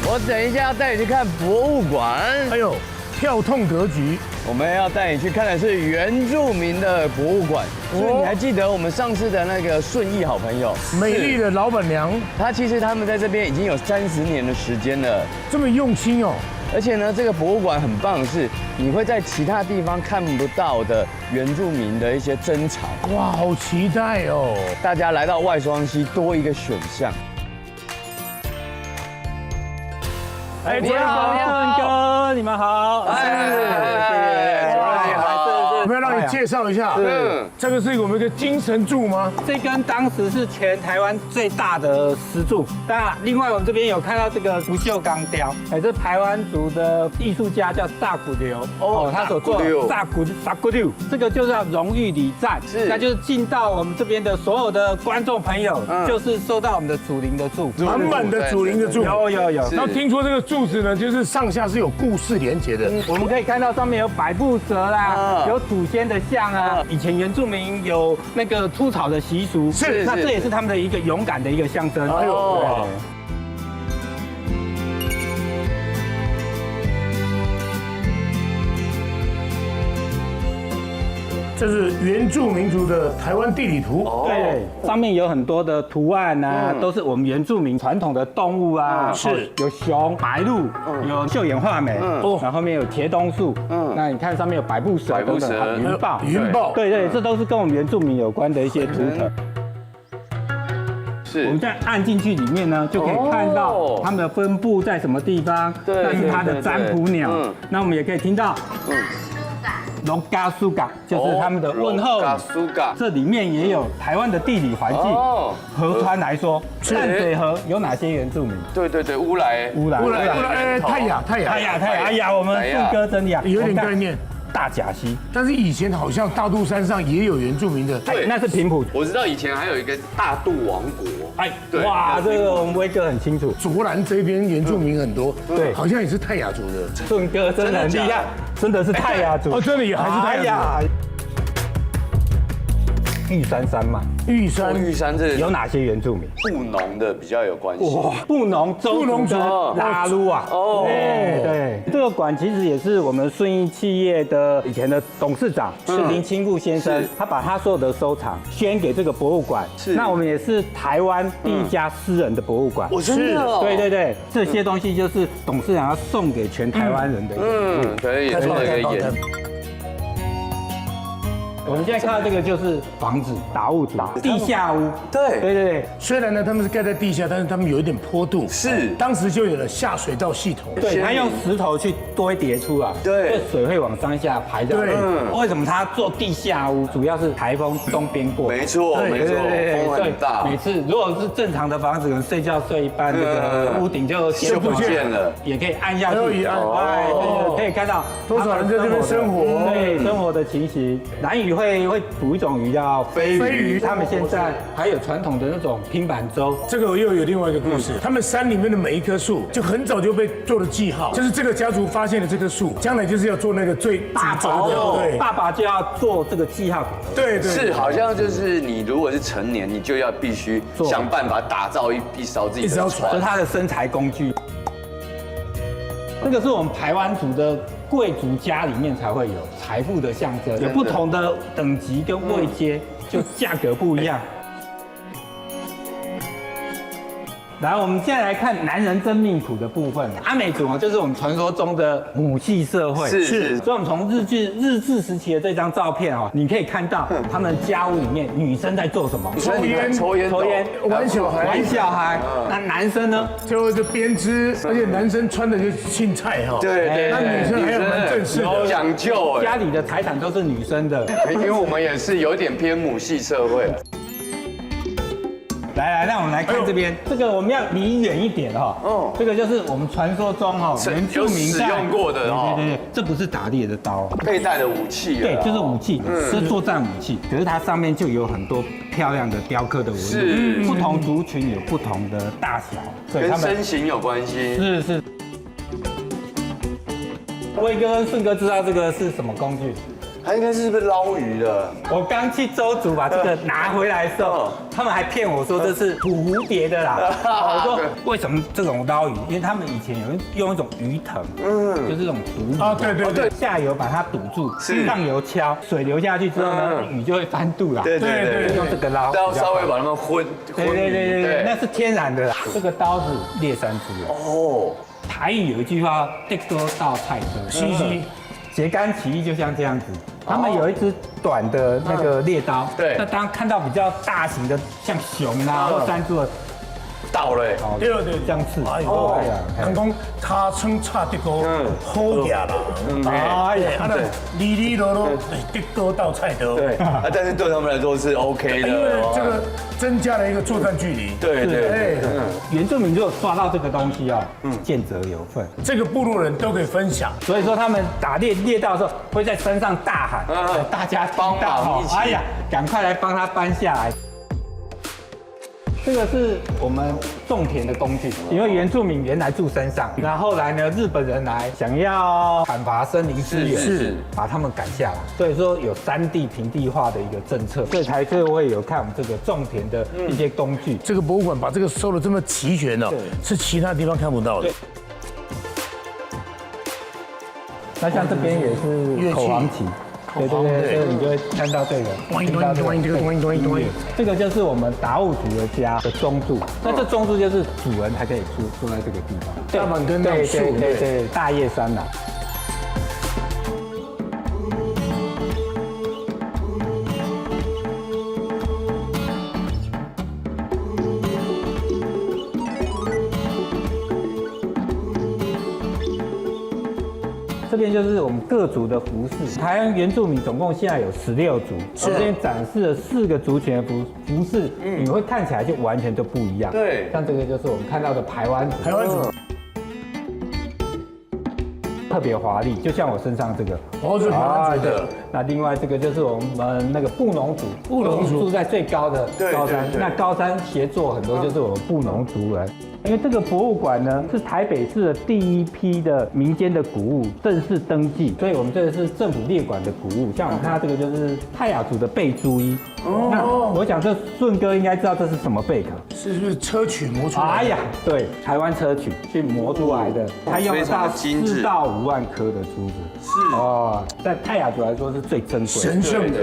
我等一下要带你去看博物馆。哎呦，跳痛格局！我们要带你去看的是原住民的博物馆。所以你还记得我们上次的那个顺义好朋友，美丽的老板娘，其实他们在这边已经有30年的时间了，这么用心哦。而且呢，这个博物馆很棒的是，你会在其他地方看不到的原住民的一些珍藏。哇，好期待哦！大家来到外双溪多一个选项。你好，哥，你们好。介绍一下。这个是我们一个金神柱吗？这根当时是全台湾最大的石柱。那另外我们这边有看到这个不锈钢雕，这是台湾族的艺术家叫萨古流哦，他所做的萨古流，这个就是要荣誉礼赞，那就是进到我们这边的所有的观众朋友，就是受到我们的祖灵的祝福，满满的祖灵的祝福。有。然后听说这个柱子呢，就是上下是有故事连结的。我们可以看到上面有百步蛇啦，有祖先的像啊。以前原住民有那个出草的习俗，是，那这也是他们的一个勇敢的一个象征。哎呦。这是原住民族的台湾地理图，对，上面有很多的图案啊，都是我们原住民传统的动物啊，是有熊、白鹿，有秀眼画眉，然后后面有茄冬树，那你看上面有百步蛇等等，还有云豹，对，这都是跟我们原住民有关的一些图腾。我们再按进去里面呢，就可以看到它们的分布在什么地方，那是它的占卜鸟，那我们也可以听到。龙嘎苏嘎就是他们的问候。这里面也有台湾的地理环境。河川来说，淡水河有哪些原住民？对，乌来，泰雅。哎呀，我们树哥真的有点概念。大甲溪，但是以前好像大肚山上也有原住民的，对，那是平埔。我知道以前还有一个大肚王国，哇，这个我们威哥很清楚。卓兰这边原住民很多，对，好像也是泰雅族的。顺哥真的很厉害，真的是泰雅族。哦，真的也还是泰雅族。玉山嘛，玉山这有哪些原住民？布农的比较有关系。哇，布农族的拉鲁啊，对，这个馆其实也是我们顺义企业的以前的董事长是林清富先生，他把他所有的收藏捐给这个博物馆。是，那我们也是台湾第一家私人的博物馆。是，对，这些东西就是董事长要送给全台湾人的。可以，做了一个演。我们现在看到这个就是房子达悟族地下屋，对。虽然呢他们是盖在地下，但是他们有一点坡度，是当时就有了下水道系统。对，他用石头去堆叠出来，对，水会往山下排掉。对，为什么他做地下屋？主要是台风东边过。没错，风很大。每次如果是正常的房子，可能睡觉睡一半，这个屋顶就不见了，也可以按下去，可以看到多少人在这边生活，对生活的情形。兰屿会捕一种鱼叫飞鱼，他们现在还有传统的那种拼板舟。这个又有另外一个故事，他们山里面的每一棵树就很早就被做了记号，就是这个家族发现了这棵树，将来就是要做那个最大的，爸爸就要做这个记号。对，是好像就是你如果是成年，你就要必须想办法打造一艘自己的船，这是他的生财工具。那个是我们排湾族的贵族家里面才会有财富的象征，有不同的等级跟位阶，就价格不一样。来，我们现在来看男人真命谱的部分。阿美族就是我们传说中的母系社会，是。所以我们从日治时期的这张照片哦，你可以看到他们家屋里面女生在做什么？抽烟，玩小孩。那男生呢？就是编织，而且男生穿的就是青菜哈。对。那女生还有蛮正式的，讲究。家里的财产都是女生的，因为我们也是有点偏母系社会。来，让我们来看这边，这个我们要离远一点哈。这个就是我们传说中哈原住民使用过的哦。对，这不是打猎的刀，佩戴的武器。对，就是武器，是作战武器。可是它上面就有很多漂亮的雕刻的纹路，不同族群有不同的大小，所以跟身形有关系。是。威哥跟顺哥知道这个是什么工具？他应该是不是捞鱼的？我刚去周族把这个拿回来的时候，他们还骗我说这是捕蝴蝶的啦。我说为什么这种捞鱼？因为他们以前用一种鱼藤，就是这种毒啊，对，下游把它堵住，上游敲，水流下去之后呢，鱼就会翻肚啦。对，用这个捞，要稍微把它们混。对，那是天然的啦。这个刀子猎山猪哦。台语有一句话，这个稻菜割，西。揭竿起义就像这样子，他们有一支短的那个猎刀，对，那当看到比较大型的像熊啊或山猪的，倒了，对，这样刺。哎呦，人讲他称差得高，好呀啦，哎呀，啊那里落落得多道菜刀，对，啊，但是对他们来说是 OK 的，因为这个增加了一个作战距离，对，原住民如果抓到这个东西哦，见者有份，这个部落人都可以分享，所以说他们打猎到的时候会在山上大喊，大家帮忙一起，哎呀，赶快来帮他搬下来。这个是我们种田的工具，因为原住民原来住山上，然后后来呢，日本人来想要砍伐森林资源，是把他们赶下来，所以说有山地平地化的一个政策，所以才会有看我们这个种田的一些工具。这个博物馆把这个收的这么齐全哦，是其他地方看不到的。那像这边也是口簧琴。对，所以你就会看到这个，这个就是我们达悟族的家的中柱，那这中柱就是主人才可以住在这个地方。大板根那树，对，大叶山呐。这边就是我们各族的服饰。台湾原住民总共现在有16族，这边展示了4个族群的服饰，你会看起来就完全都不一样。对，像这个就是我们看到的排湾族，特别华丽，就像我身上这个，是排湾族的。那另外这个就是我们那个布农族，布农族住在最高的高山，那高山协作很多就是我们布农族人。因为这个博物馆呢是台北市的第一批的民间的古物正式登记，所以我们这个是政府列管的古物。像我们看到这个就是泰雅族的贝珠衣，那我想这顺哥应该知道这是什么贝壳，是不是砗磲磨出来？哎呀，对，台湾砗磲去磨出来的，它用到4到5万颗的珠子，是哦，在泰雅族来说是最珍贵、神圣的。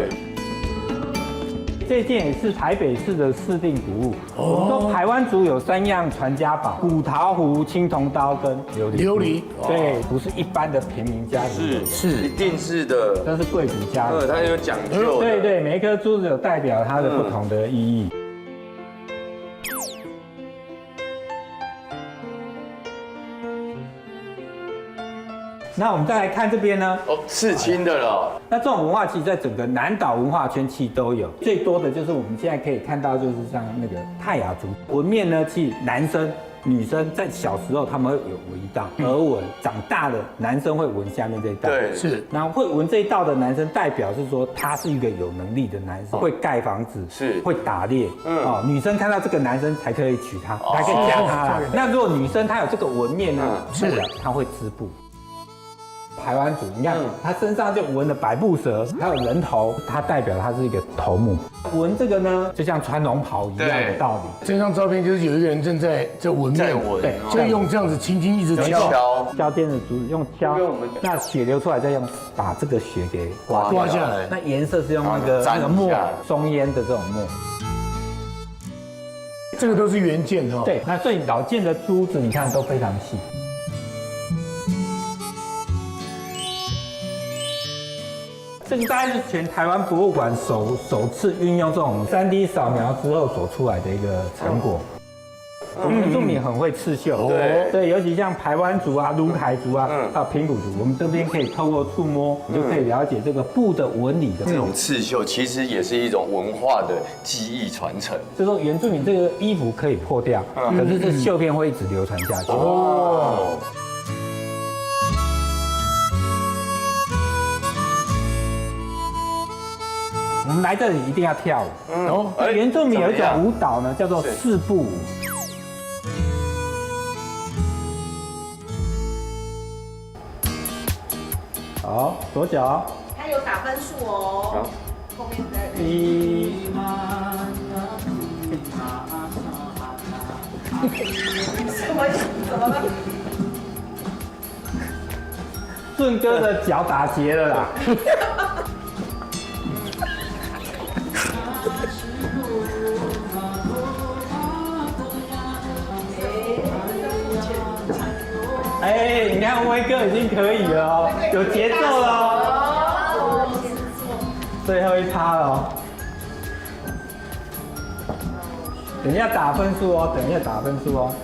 这件也是台北市的市定古物。我们说台湾族有3样传家宝：古陶壶、青铜刀跟琉璃。对，不是一般的平民家庭，是一定是的，这是贵族家庭。它有讲究。对，每一颗珠子有代表它的不同的意义。那我们再来看这边呢？刺青的了。那这种文化其实在整个南岛文化圈其实都有，最多的就是我们现在可以看到，就是像那个泰雅族纹面呢，其实男生、女生在小时候他们会有纹一道额纹，长大了男生会纹下面这一道。对，是。然后会纹这一道的男生，代表是说他是一个有能力的男生，会盖房子，是会打猎。女生看到这个男生才可以娶她，才可以嫁他啦。那如果女生她有这个纹面呢，是的，她会织布。排湾族，你看他身上就纹了百步蛇，还有人头，它代表它是一个头目。纹这个呢，就像穿龙袍一样的道理。这张照片就是有一个人正在纹面，对，就用这样子轻轻一直敲尖的竹子，用敲，那血流出来再用把这个血给刮下来。那颜色是用那个墨，松烟的这种墨。这个都是原件哦。对，那所以老件的珠子你看都非常细。这个大概是全台湾博物馆首次运用这种3D 扫描之后所出来的一个成果。原住民很会刺绣，对，尤其像排湾族啊、卢凯族啊，还有平埔族，我们这边可以透过触摸，你就可以了解这个布的纹理的。这种刺绣其实也是一种文化的技艺传承。就是说原住民这个衣服可以破掉，可是这绣片会一直流传下去。哦。我们来这里一定要跳舞。原住民有一种舞蹈呢，叫做4步舞。好，左脚。它有打分数哦。后面再。怎么了？顺哥的脚打结了啦。哎，你看威哥已经可以了哦，有节奏了哦，最后一趴了哦。等一下打分数哦，等一下打分数哦。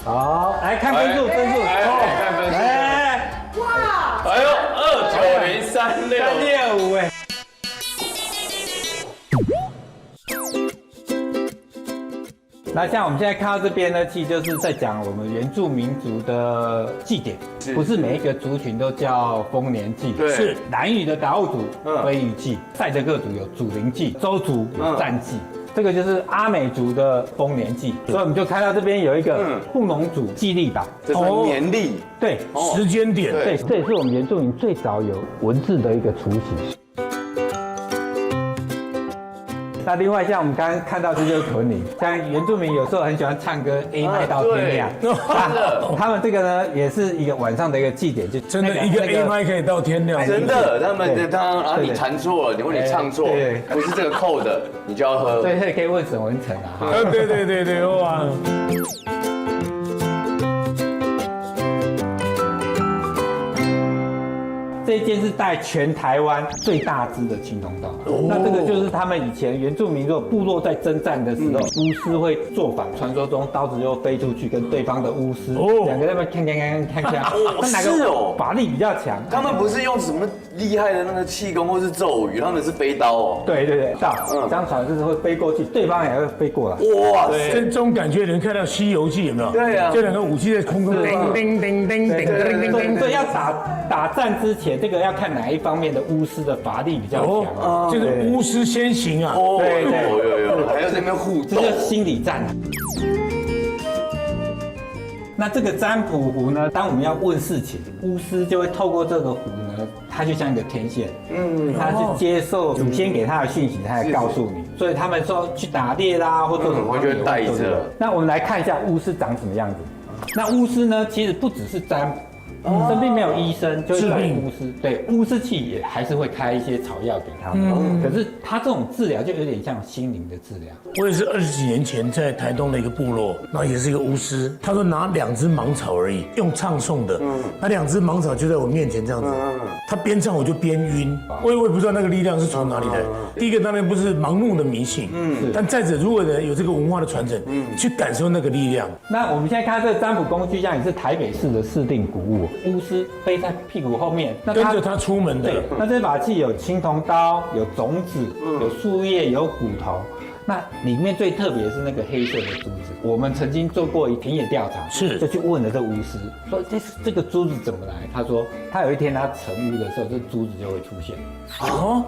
好，来看分数，分数，看分数。哇！哎呦，2903665哎。那像我们现在看到这边呢，其实就是在讲我们原住民族的祭典，不是每一个族群都叫丰年祭，是南语的达悟族飞鱼祭，赛德克族有祖灵祭，周族有战祭。这个就是阿美族的丰年祭，所以我们就看到这边有一个布农族祭历吧，这是年历，对，时间点，对，这也是我们原住民最早有文字的一个雏形。那另外像我们刚刚看到这就是屯铃，像原住民有时候很喜欢唱歌 A 麦到天亮，他们这个呢也是一个晚上的一个祭典，就真的一个 A 麦可以到天亮，真的，他们然后你弹错了，你唱错，不是这个扣的，你就要喝，对，可以问沈文成啊，对，哇。这一间是带全台湾最大只的青铜刀，那这个就是他们以前原住民如果部落在征战的时候，巫师会做法，传说中刀子就飞出去跟对方的巫师两个在那边看，那哪个法力比较强？他们不是用什么厉害的那个气功或是咒语，他们是飞刀哦。对，相传就是会飞过去，对方也会飞过来。哇，这种感觉能看到《西游记》有没有？对啊，这两个武器在空中叮，所以要打战之前。这个要看哪一方面的巫师的法力比较强，就是巫师先行啊。对，有，还有这边互动，这就是心理战。那这个占卜壶呢？当我们要问事情，巫师就会透过这个壶呢，它就像一个天线，他去接受祖先给他的讯息，他来告诉你。所以他们说去打猎啦，或做什么，我就会带着。那我们来看一下巫师长什么样子。那巫师呢，其实不只是占卜。生病没有医生，就是找巫师。对，巫师器也还是会开一些草药给他们。可是他这种治疗就有点像心灵的治疗。我也是20几年前在台东的一个部落，然后也是一个巫师，他说拿2只芒草而已，用唱诵的，那2只芒草就在我面前这样子，他边唱我就边晕，我也不知道那个力量是从哪里来。第一个当然不是盲目的迷信，但再者如果呢有这个文化的传承，去感受那个力量。那我们现在看这个占卜工具箱也是台北市的市定古物。巫师背在屁股后面，跟着他出门的。对，那这把器有青铜刀，有种子，有树叶，有骨头。那里面最特别的是那个黑色的珠子。我们曾经做过田野调查，就去问了这巫师，说这个珠子怎么来？他说他有一天他成屋的时候，这珠子就会出现。哦。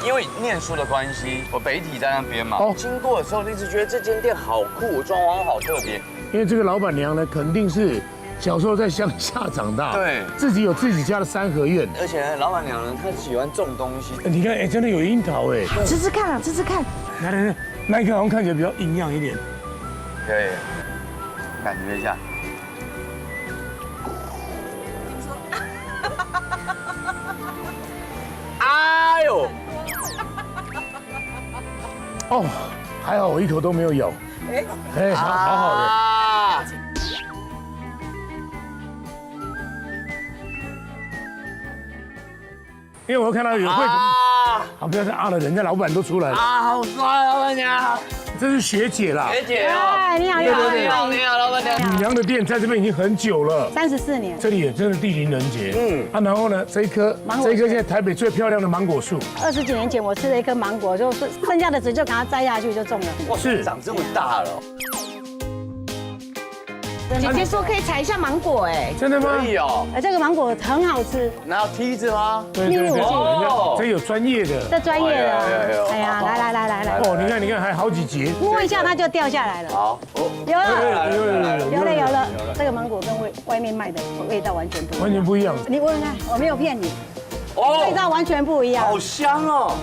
因为念书的关系，我北体在那边嘛，经过的时候一直觉得这间店好酷，装潢好特别。因为这个老板娘呢，肯定是小时候在乡下长大，对，自己有自己家的3合院，而且老板娘呢，她喜欢种东西。你看，真的有樱桃哎，吃吃看啊，吃吃看。来，那一颗好像看起来比较营养一点，可以，感觉一下。哎呦！哦，还好我一口都没有咬，好好的。因为我看到有会，好，不要再了，人家老板都出来了。好帅，老板娘。这是学姐啦，学姐哦，你好，你好，老板娘。吕娘的店在这边已经很久了，34年。这里也真的地灵人杰，然后呢，这一棵现在台北最漂亮的芒果树。20几年前我吃了一颗芒果，就是剩下的籽就给它摘下去就种了。哇，是长这么大了。姐姐说可以采一下芒果，哎，真的吗？可以哦。这个芒果很好吃。拿梯子吗？对，这有专业的。这专业的。哎呀，来。哦，你看，还好几节。摸一下它就掉下来了。好，有了。这个芒果跟外面卖的味道完全不一样。完全不一样。你闻闻看，我没有骗你。味道完全不一样。好香哦。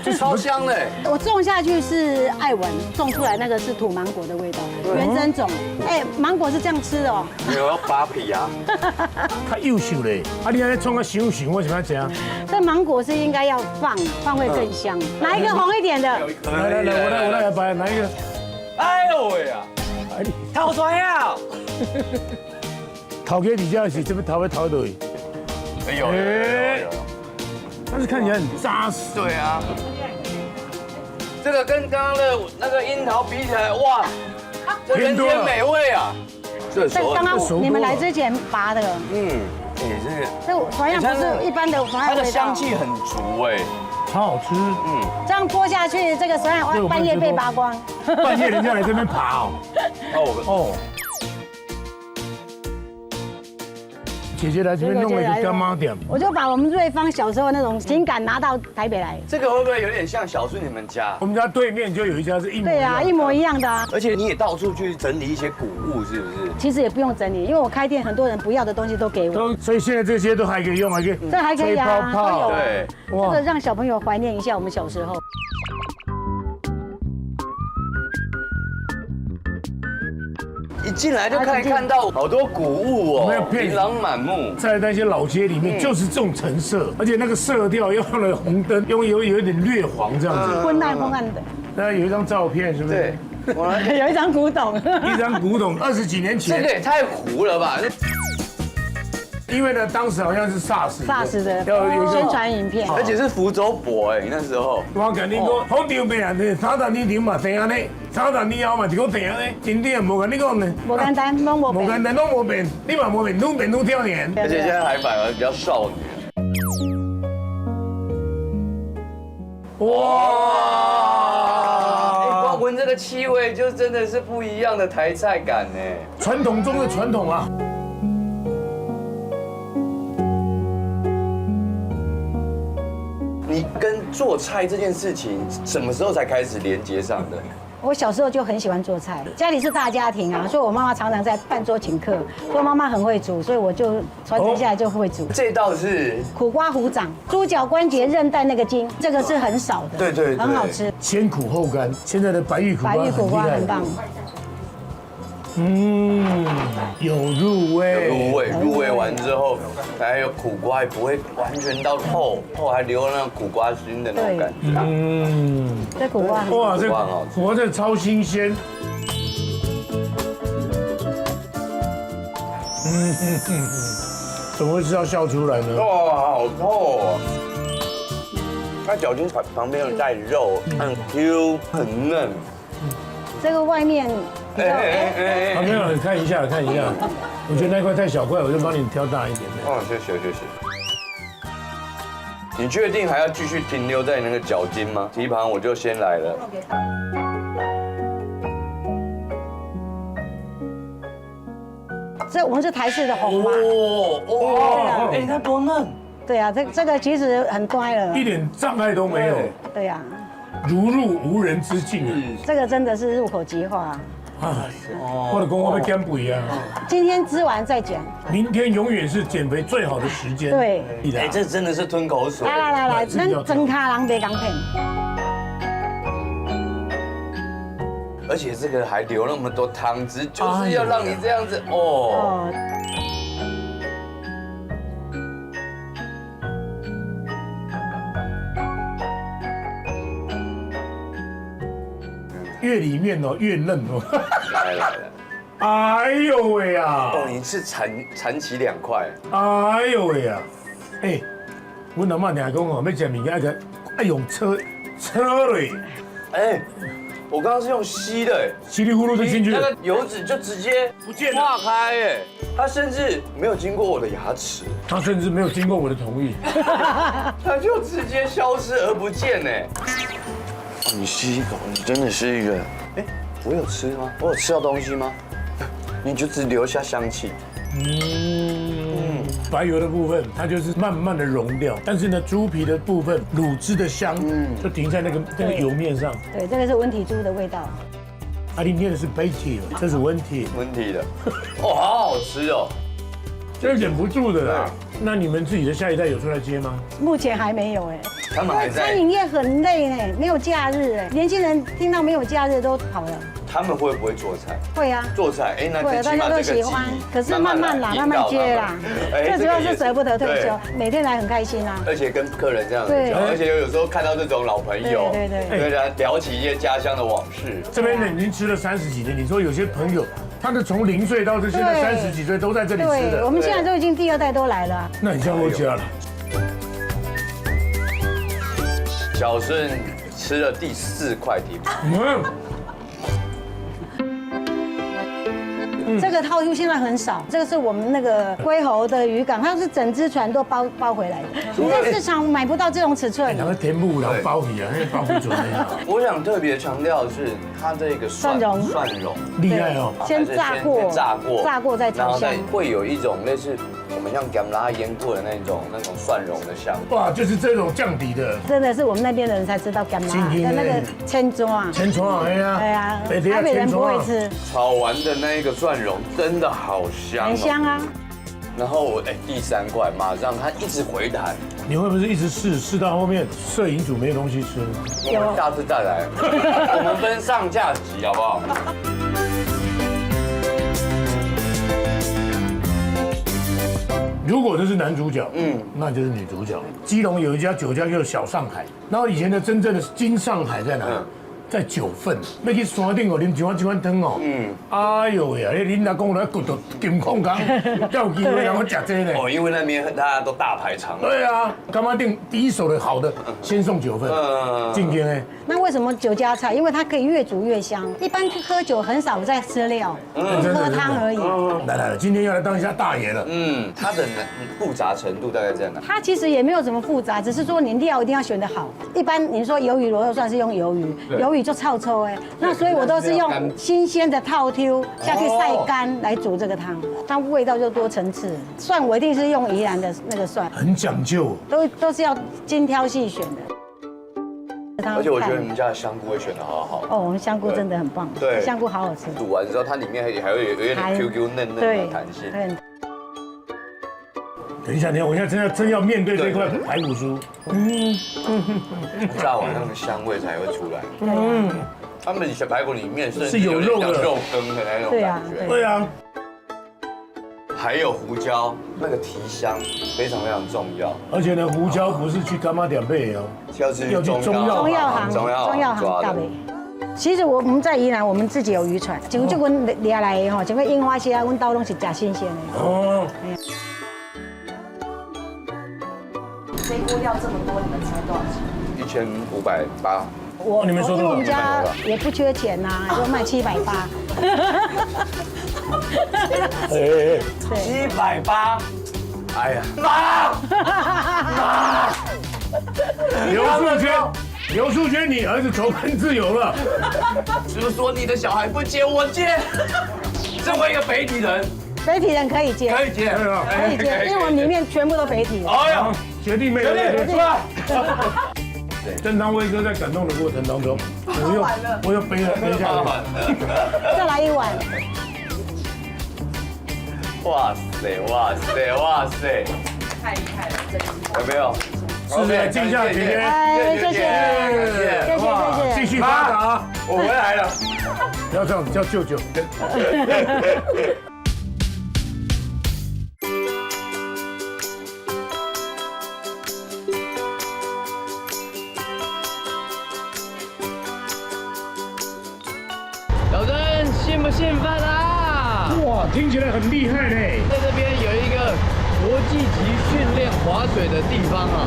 这超香的。我种下去是爱文，种出来那个是土芒果的味道，原生种。哎，芒果是这样吃的哦。没有要扒皮啊。它优秀嘞，啊，你还创个香香，为什么要这样？这芒果是应该要放会更香。哪一个红一点的？来，我来摆哪一个？哎呦喂啊！头酸呀！头给比较是这边头会头对。哎有。但是看起来很扎实。对啊。这个跟刚刚的那个樱桃比起来，哇，这人间美味啊！这刚刚你们来之前拔的。这好像不是一般的妨碍味道。它的香气很足哎，超好吃。这样剥下去，这个虽然半夜被拔光。半夜人家来这边爬哦。姐姐来这边弄了一个干妈店，我就把我们瑞芳小时候那种情感拿到台北来。这个会不会有点像小顺你们家？我们家对面就有一家是一模一样。对啊，一模一样的啊。而且你也到处去整理一些古物，是不是？其实也不用整理，因为我开店，很多人不要的东西都给我。所以现在这些都还可以用，还可以。这还可以啊，吹泡泡。对，这个让小朋友怀念一下我们小时候。一进来就可以看到好多古物哦，琳琅满目。在那些老街里面，就是这种成色，而且那个色调用了红灯，有一点略黄这样子，昏暗的。那有一张照片，是不是？对，有一张古董。一张古董，20几年前。这个也太糊了吧！因为呢，当时好像是 SARS 的宣传影片，而且是福州博哎，那时候。我跟你讲，好丢命啊！你30年嘛这样呢，30年后嘛就这样呢，真正无跟你讲呢。无简单，拢无变。无简单，拢无变，你嘛无变，愈变愈挑年。而且现在还反而比较少女。哇！光闻这个气味，就真的是不一样的台菜感呢。传统中的传统啊。你跟做菜这件事情什么时候才开始连接上的？我小时候就很喜欢做菜，家里是大家庭啊，所以我妈妈常常在办桌请客，所以妈妈很会煮，所以我就传承下来就会煮。这道是苦瓜虎掌，猪脚关节韧带那个筋，这个是很少的，对，很好吃。先苦后甘，现在的白玉苦瓜很棒。有入味，入味完之后，还有苦瓜也不会完全到透，还留了那个苦瓜心的那种感觉。这苦瓜哇，这苦瓜真的超新鲜。怎么会是要笑出来呢？哇，好透哦！它脚筋旁边有带肉，很 Q， 很嫩。这个外面。没有，看一下。我觉得那块太小块，我就帮你挑大一点的。谢谢。你确定还要继续停留在那个脚筋吗？蹄膀我就先来了。这我们是台式的红麻。哎，它多嫩。对啊，这个其实很乖了，一点障碍都没有。对呀，如入无人之境啊。这个真的是入口即化。我的功我被减肥啊！今天吃完再减，明天永远是减肥最好的时间。对，哎，这真的是吞口水。来，咱真卡人别讲骗。而且这个还留那么多汤汁，就是要让你这样子哦。越里面哦越嫩哦。来。哎呦喂啊！哦，你是缠起2块。哎呦喂啊！哎，我阿妈听讲哦，要吃物件要用车嘞。哎，我刚刚是用吸的，稀里糊涂就进去了，那个油脂就直接不见了，化开哎，它甚至没有经过我的牙齿，它甚至没有经过我的同意，它就直接消失而不见哎。你吸一口，你真的是一个，哎，我有吃吗？我有吃到东西吗？你就只留下香气。白油的部分它就是慢慢的溶掉，但是呢，猪皮的部分卤汁的香就停在那个油面上。对，这个是温体猪的味道。啊，里面的是 bacon， 这是温体的。哦，好好吃哦，这忍不住的啦。那你们自己的下一代有出来接吗？目前还没有哎。他们还在餐饮业很累呢，没有假日哎，年轻人听到没有假日都跑了。他们会不会做菜？会啊，做菜，哎，那会啊，大家都喜欢。可是慢慢来，慢慢接啦。最主要是舍不得退休，每天来很开心啊。而且跟客人这样子讲，而且有时候看到这种老朋友，对，聊起一些家乡的往事。这边呢已经吃了30几年，你说有些朋友，他是从0岁到现在30几岁都在这里吃的。我们现在都已经第2代都来了。那很像我家了。小顺吃了第4块地方。这个套鱼现在很少，这个是我们那个龟侯的渔港，它是整只船都包回来的，你在市场买不到这种尺寸。两个天幕然后包皮啊，那个包皮准的。我想特别强调的是它这个蒜蓉厉害哦，先炸过再炒香，会有一种类似我们像干拉腌过的那种蒜蓉的香。哇，就是这种降底的，真的是我们那边的人才知道干拉的那个千庄，哎呀，对啊，台北人不会吃。炒完的那一个蒜蓉真的好香，很香啊。然后第3块马上它一直回弹，你会不会一直试到后面摄影组没有东西吃？我们下次再来，我们分上下集好不好？如果这是男主角，那就是女主角。基隆有一家酒家叫小上海，然后以前的真正的金上海在哪里？在9份，要去山顶哦，啉一碗汤哦。哎呦喂啊！你老公来骨头金矿工，要有机会让我吃这呢。因为那边大家都大排长龙。对啊，干妈店第一手的好的，先送9份。今天呢？那为什么酒家菜？因为它可以越煮越香。一般喝酒很少在吃料，喝汤而已。来，今天要来当一下大爷了。它的复杂程度大概在哪？它其实也没有什么复杂，只是说你料一定要选得好。一般你说鱿鱼螺肉蒜是用鱿鱼就臭臭哎，那所以我都是用新鲜的套丢下去晒干来煮这个汤，它味道就多层次。蒜我一定是用宜兰的那个蒜，很讲究，都是要精挑细选的。而且我觉得你们家的香菇会选得好好。哦，我们香菇真的很棒，对，香菇好好吃。煮完之后，它里面还会有点 QQ 嫩的弹性。等一下，我现在真要面对这块排骨酥。炸完那个香味才会出来。他们小排骨里面是有肉的，肉羹的那种感觉。对啊。还有胡椒，那个提香非常非常重要。而且呢，胡椒不是去干妈点配哦，要去中药行大杯。其实我们在宜兰，我们自己有渔船，就阮抓来的吼，整个樱花虾，阮兜拢是假新鲜的。哦。这锅料这么多，你们猜多少钱？1580。你们说因为我们家也不缺钱呐，就卖780。780。哎呀，妈！刘素娟，你儿子投奔自由了。就是说你的小孩不接我接。身为一个北体人。北体人可以接，可以接，因为我们里面全部都北体。哎呀，学弟妹，出来！正当威哥在感动的过程当中，我又背下来，再来1碗。哇塞！太厉害了，真的。有没有？是敬下姐姐，谢谢，继续发达。我回来了，不要这样子叫舅舅。小珍，兴不兴奋啊？哇，听起来很厉害呢。在这边有一个国际级训练划水的地方啊。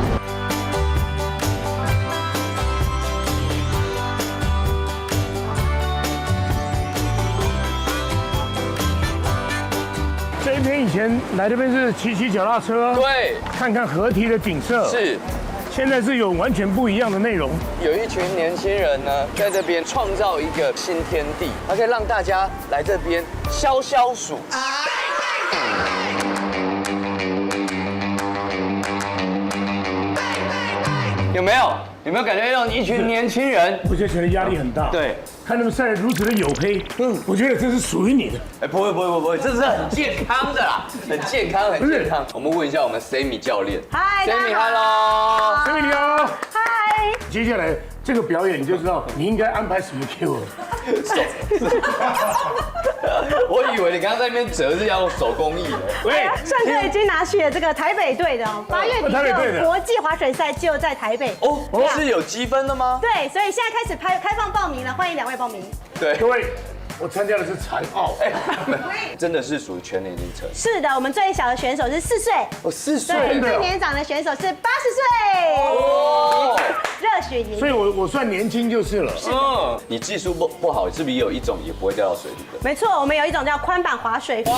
这一边以前来这边是骑脚踏车，对，看看河堤的景色，是。现在是有完全不一样的内容。有一群年轻人呢，在这边创造一个新天地，它可以让大家来这边消暑。有没有？有没有感觉到一群年轻人？我觉得压力很大。对，看他们晒得如此的黝黑，我觉得这是属于你的。哎，不会，这是很健康的啦，很健康。我们问一下我们 Sammy 教练。嗨 ，Sammy，Hello， Sammy 你好。嗨，接下来这个表演你就知道你应该安排什么 Q 了。我以为你刚刚在那边折是要用手工艺的。喂，顺哥已经拿去了这个台北队的8月底就国际滑水赛就在台北哦，是有积分的吗？对，所以现在开始开放报名了，欢迎2位报名。对，各位。我参加的是残奥，真的是属于全年龄层。是的，我们最小的选手是4岁，哦，4岁，对，最年长的选手是80岁，哦，热血爷爷。所以我算年轻就是了。嗯，你技术不好，是不是也有一种也不会掉到水里的？没错，我们有一种叫宽板滑水。哇！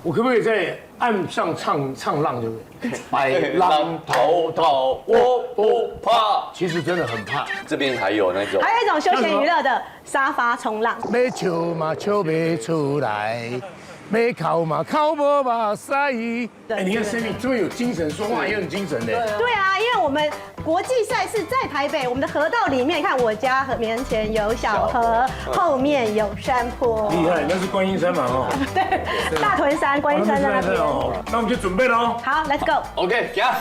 我可不可以在岸上唱浪，对不对？白浪滔滔，我不怕。其实真的很怕。这边还有那种，还有一种休闲娱乐的沙发冲浪。要笑嘛笑不出来，要哭嘛哭不把塞。哎，你看 Sammy 这么有精神，说话也很精神的。对啊，因为我们国际赛是在台北，我们的河道里面，看我家面前有小河，后面有山坡。厉害，那是观音山嘛哦。对，大屯山、观音山在那边。那我们就准备喽。好 ，Let's go。OK， 给他。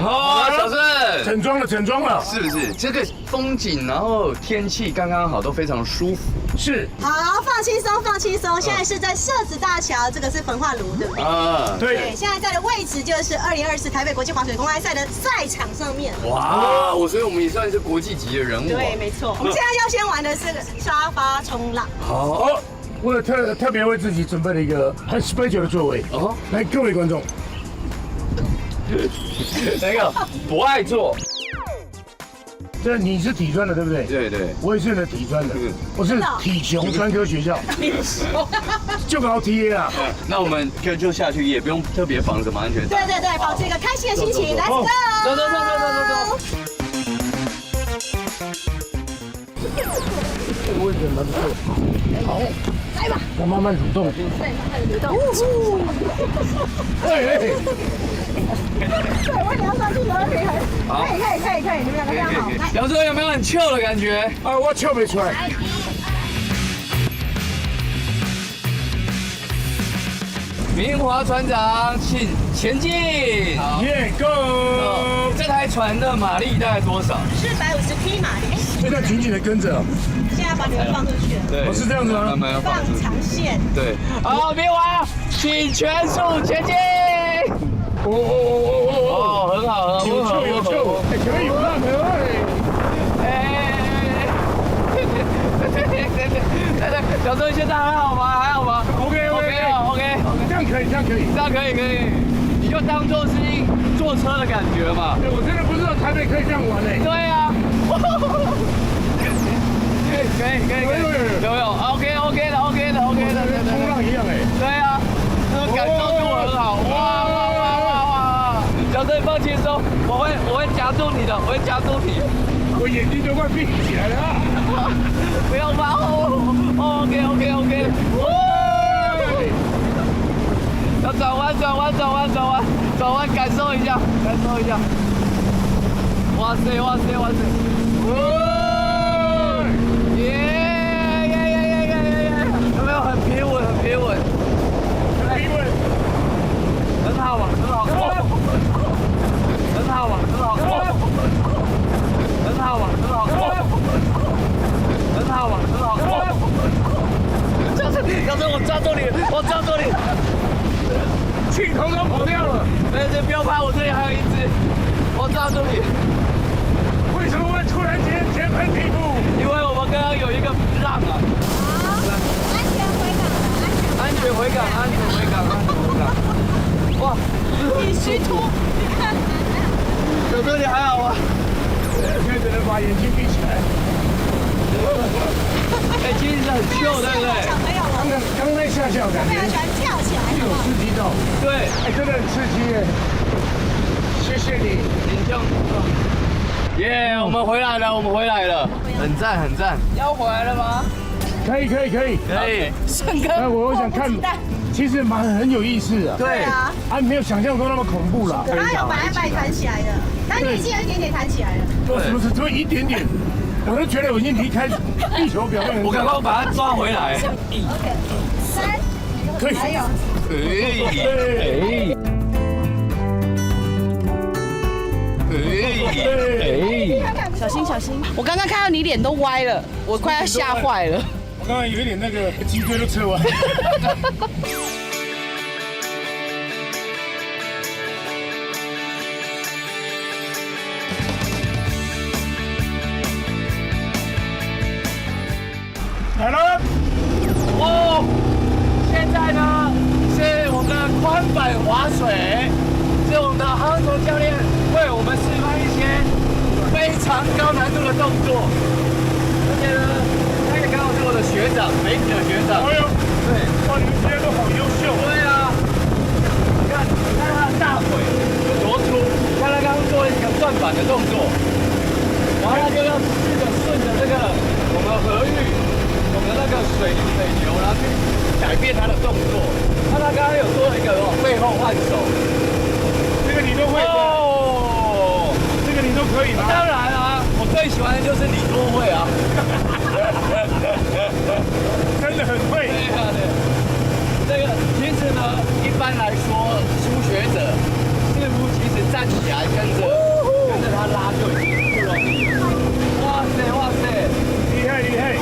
好，小盛，整装了，是不是？这个风景，然后天气刚刚好，都非常舒服。是。好，放轻松，放轻松。现在是在社子大桥，这个是焚化炉，对不对？啊，对。现在在的位置就是2024台北国际滑水公开赛的赛场上面。哇，所以我们也算是国际级的人物。对，没错。我们现在要先玩的是沙发冲浪。好，我有特别为自己准备了一个很 special 的座位。哦，来，各位观众。那个不爱坐，这你是体专的对不对？对对，我也是的体专的，我是体雄专科学校，就搞 TA 啊。那我们就下去，也不用特别绑什么安全带。对，保持一个开心的心情，来走。这个位置蛮不错，好，来吧，我慢慢蠕动，对，慢慢蠕动。对，我也要上去，有没有平衡？好，可以，你们两个这样好。姚哥有没有很 chill 的感觉？啊，我 chill 不出来。明华船长，请前进。耶 ，Go！ 这台船的马力大概多少？450匹马力。现在紧紧的跟着。现在把你们放出去了。对，是这样子吗？放长线。对。好，明华，请全速前进。哦，很好，有救，可以有浪的。小周现在还好吗？OK， 这样可以。你就当做是坐车的感觉嘛。我真的不知道台北可以这样玩嘞。对啊。可以，有 OK 的，跟冲浪一样哎。对啊，那个感受度很好，哇！小周你放轻松，我会夹住你的，我眼睛都快闭起来了啊！不要怕，OK，要转弯，感受一下，哇塞，有没有很平稳？很好玩，很好要是我抓住你，气头都跑掉了。这不要怕，我这里还有一只，我抓住你。为什么会突然间全喷屁股？因为我们刚刚有一个浪啊。安全回港。哇，你虚脱。小哥你还好吗？现在只能把眼睛闭起来。其实很秀，对不对？刚在下感觉。非常喜欢跳起来，有刺激到。对，真的很刺激耶。谢谢你，耶，我们回来了，很赞。要回来了吗？可以。顺哥，我想看，其实很有意思啊。对啊，没有想象中那么恐怖啦。它有把它弹起来的，但你已经有一点点弹起来了。什么只会一点点？我都觉得我已经离开地球表面。我刚刚把它抓回来。OK， 3，可以，还有，小心！我刚刚看到你脸都歪了，我快要吓坏了。我刚刚有点那个脊椎都侧弯。来了！哦，现在呢是我们的宽板滑水，是我们的航总教练为我们示范一些非常高难度的动作，而且呢，他也刚好是我的学长，媒体的学长。哎呦，对，哇，你们今天都好优秀。对啊，你看他的大腿有多粗，看他刚刚做一个转板的动作，然后他就要试着顺着这个我们河域。我们的那个水流，然后去改变他的动作。那他刚刚有做了一个背后换手，这个你都会哦，这个你都可以吗？当然啊，我最喜欢的就是你都会啊，真的很会。对啊，对。这个其实呢，一般来说，初学者似乎其实站起来跟着他拉就已经不容易了。哇塞，厉害！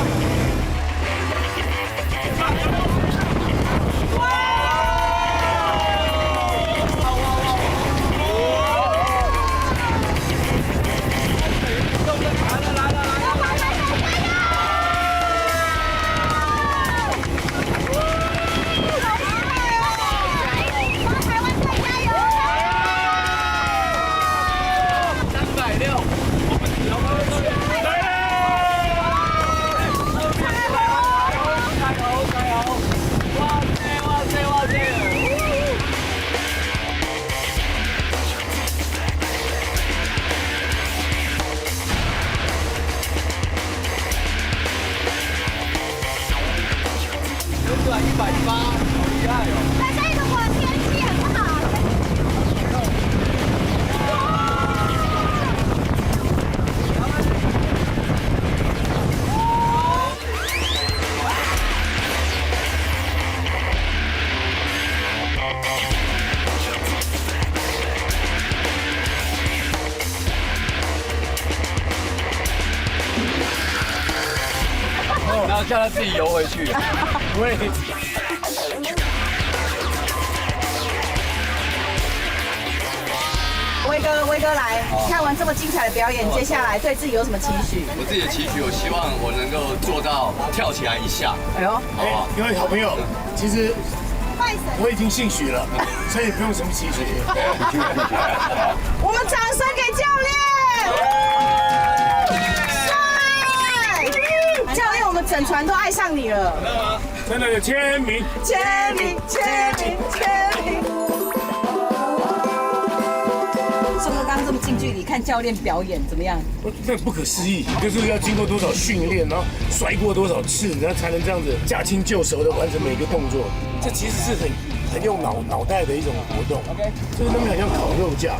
然后叫他自己游回去。喂。威哥来，看完这么精彩的表演，接下来对自己有什么期许？我自己的期许，我希望我能够做到跳起来一下。哎呦，各位好朋友，其实我已经姓许了，所以不用什么期许。我们掌声给教练。帅！教练，我们整船都爱上你了。真的有签名。宋哥刚刚这么近距离看教练表演怎么样？这不可思议，就是要经过多少训练，然后摔过多少次，然后才能这样子驾轻就熟的完成每个动作。这其实是很用脑袋的一种活动。这个东西很像烤肉架，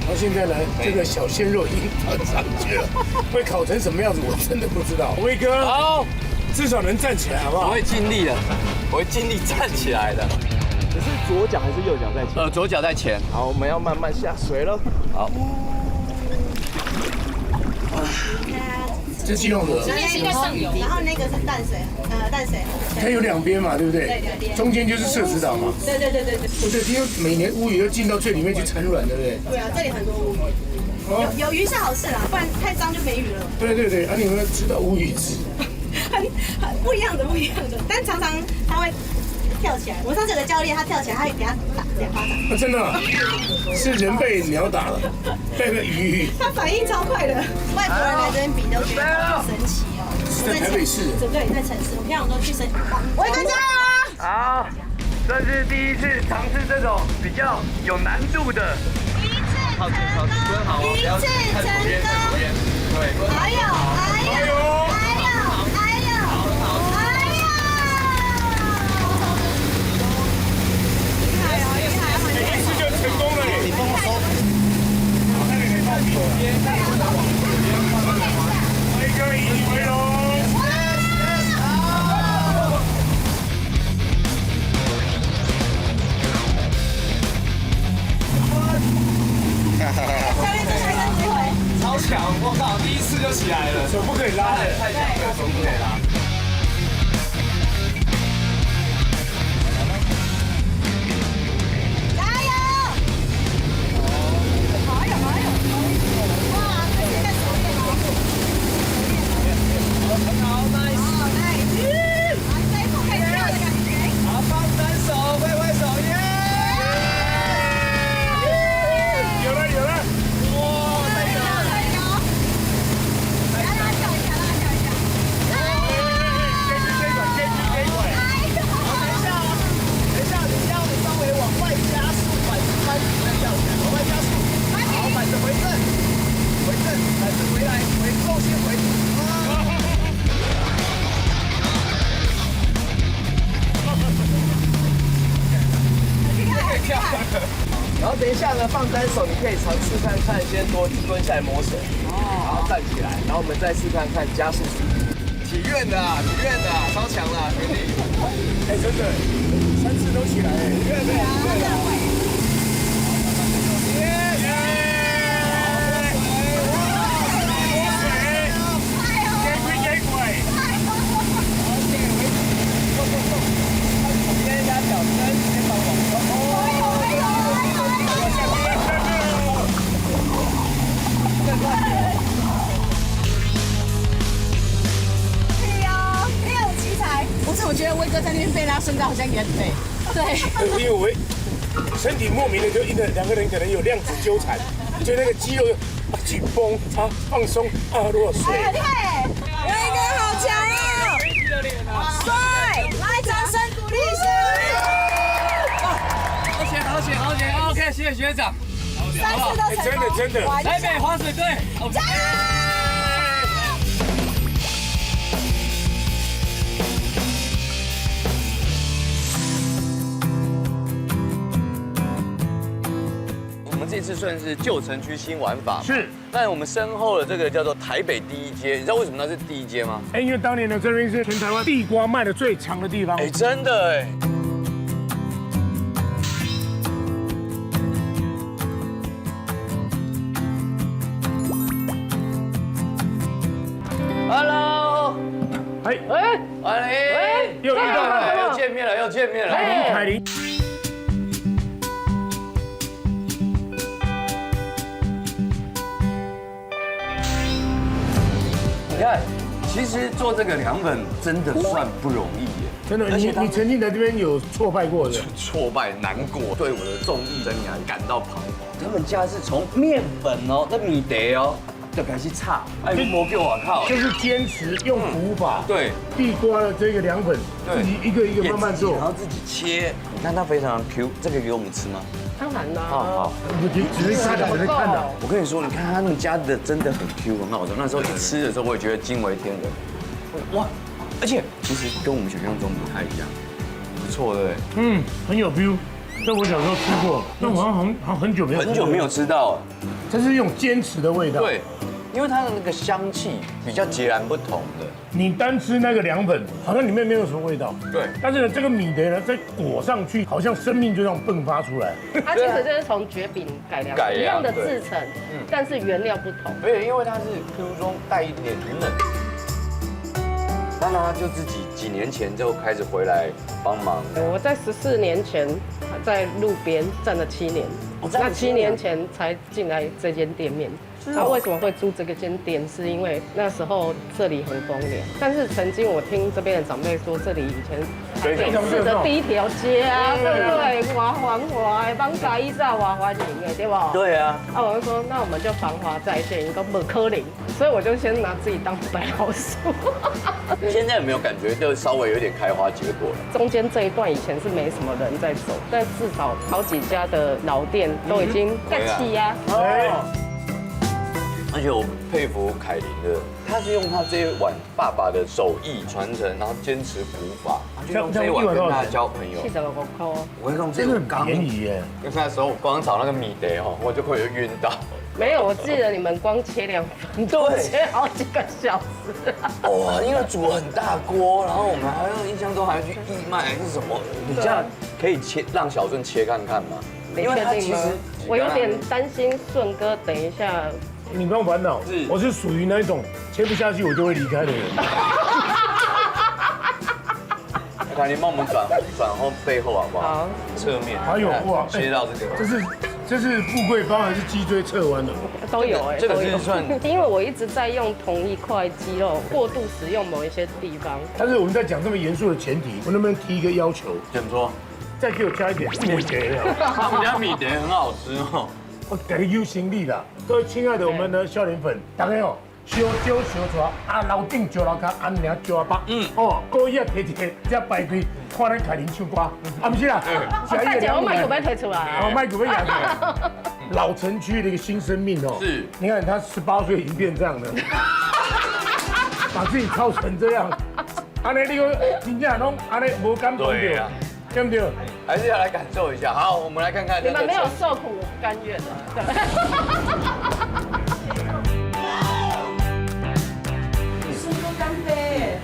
然后现在呢，这个小鲜肉已经放上去了，会烤成什么样子我真的不知道。威哥，好，至少能站起来，好不好？我会尽力的，我会尽力站起来的。你是左脚还是右脚在前？左脚在前。好，我们要慢慢下水了。好。这是用的，然后那个是淡水，淡水。它有两边嘛，对不对？对两边。中间就是社子岛嘛。对。我这听说每年乌鱼都进到最里面去产卵，对不对？对啊，这里很多乌鱼。有鱼是好事啦，不然太脏就没鱼了。对，你们知道乌鱼子？很不一样的，但常常它会跳起来。我上次有个教练，他跳起来，他会给他打2巴掌。真的？是人被鸟打了，被个鱼。他反应超快的，外国人来这边比都觉得好神奇哦。是在台北市？对，在城市。我平常都去威哥加油啊！好，这是第一次尝试这种比较有难度的。一次成功。还有。一下呢，放单手，你可以尝试看看，先多蹲下来摸水，然后站起来，然后我们再试看看加速度。体院的，超强啦，学弟。哎，真的，3次都起来哎，对。不是，我觉得威哥在那边飞，他身高好像也飞。对。因为我身体莫名的就因为2个人可能有量子纠缠，就那个肌肉紧绷啊放松啊落水。对，威哥好强哦！帅，来掌声鼓励一下。好险 ，OK， 谢谢学长。 3次都成功，真的，台北滑水队，加油！ 我们这次算是旧城区新玩法，是。但我们身后的这个叫做台北第一街，你知道为什么它是第一街吗？哎，因为当年呢，这边是全台湾地瓜卖的最长的地方。哎，真的哎。 Hello， 又遇到了，又见面了，凯琳。你看，其实做这个凉粉真的算不容易耶。真的，你曾经在这边有挫败过的？挫败、难过，对我的综艺生涯感到彷徨。他们家是从面粉哦，那米得哦。 就开始炒，哎，魔给我靠，就是坚持用古法，对，地瓜的这个凉粉，自己一个一个慢慢做，然后自己切。你看它非常的 Q， 这个给我们吃吗？当然啦。好，只是看的。我跟你说，你看他们家的真的很 Q， 很好吃。那时候一吃的时候，我也觉得惊为天人。哇，而且其实跟我们想象中不太一样，不错对不对？嗯，很有 feel。这我小时候吃过，但我好像很久没有吃到。这是一种坚持的味道。对。 因为它的那个香气比较截然不同的，你单吃那个凉粉，好像里面没有什么味道。对，但是呢，这个米德呢，再裹上去，好像生命就这样迸发出来。它其实就是从蕨饼改良一样的制成，但是原料不同。而且因为它是 Q 中带一点嫩，那他就自己几年前就开始回来帮忙。我在14年前在路边站了7年，那7年前才进来这间店面。 他为什么会租这个间店？是因为那时候这里很风凉，但是曾经我听这边的长辈说，这里以前台北市的第一条街啊，对不对？华繁华的，帮加一下华华景的，对吧？对啊。啊，我就说那我们就繁华再现，一个不可能，所以我就先拿自己当白老鼠。现在有没有感觉就稍微有点开花结果了？中间这一段以前是没什么人在走，但至少好几家的老店都已经盖起呀。而且我佩服凯琳的，他是用他这一碗爸爸的手艺传承，然后坚持古法，就用这一碗跟大家交朋友。75块哦，我用这个很便宜耶。因为那时候我光炒那个米得哈，我就会晕倒。没有，我记得你们光切凉粉都切好几个小时。哇，因为煮很大锅，然后我们还有印象中还要去义卖还是什么，你这样可以切让小顺切看看吗？因为他其实我有点担心顺哥等一下。 你不用烦恼，我是属于那一种切不下去我就会离开的人。凯琳帮我们转后背后好不好？好，侧面。还有哇，切到这个，这是富贵包还是脊椎侧弯的？都有哎，这个是算，因为我一直在用同一块肌肉，过度使用某一些地方。但是我们在讲这么严肃的前提，我能不能提一个要求？怎么说？再给我加一点米德了。他们家米德很好吃哦。 我给你有心力啦，各位亲爱的我们的笑脸粉，大家哦，烧酒烧出啊，楼顶烧楼骹，安娘烧啊北，哦，故意啊摕一个只排队，看咱凯琳唱歌，啊不是啦，我麦克要推出来，哦麦克要扬起来，老城区的一个新生命哦，是，你看他18岁已经变这样了，把自己操成这样，安尼你个真正拢安尼无感动到。对不对？还是要来感受一下。好，我们来看看你们没有受苦甘愿啊。速度干杯。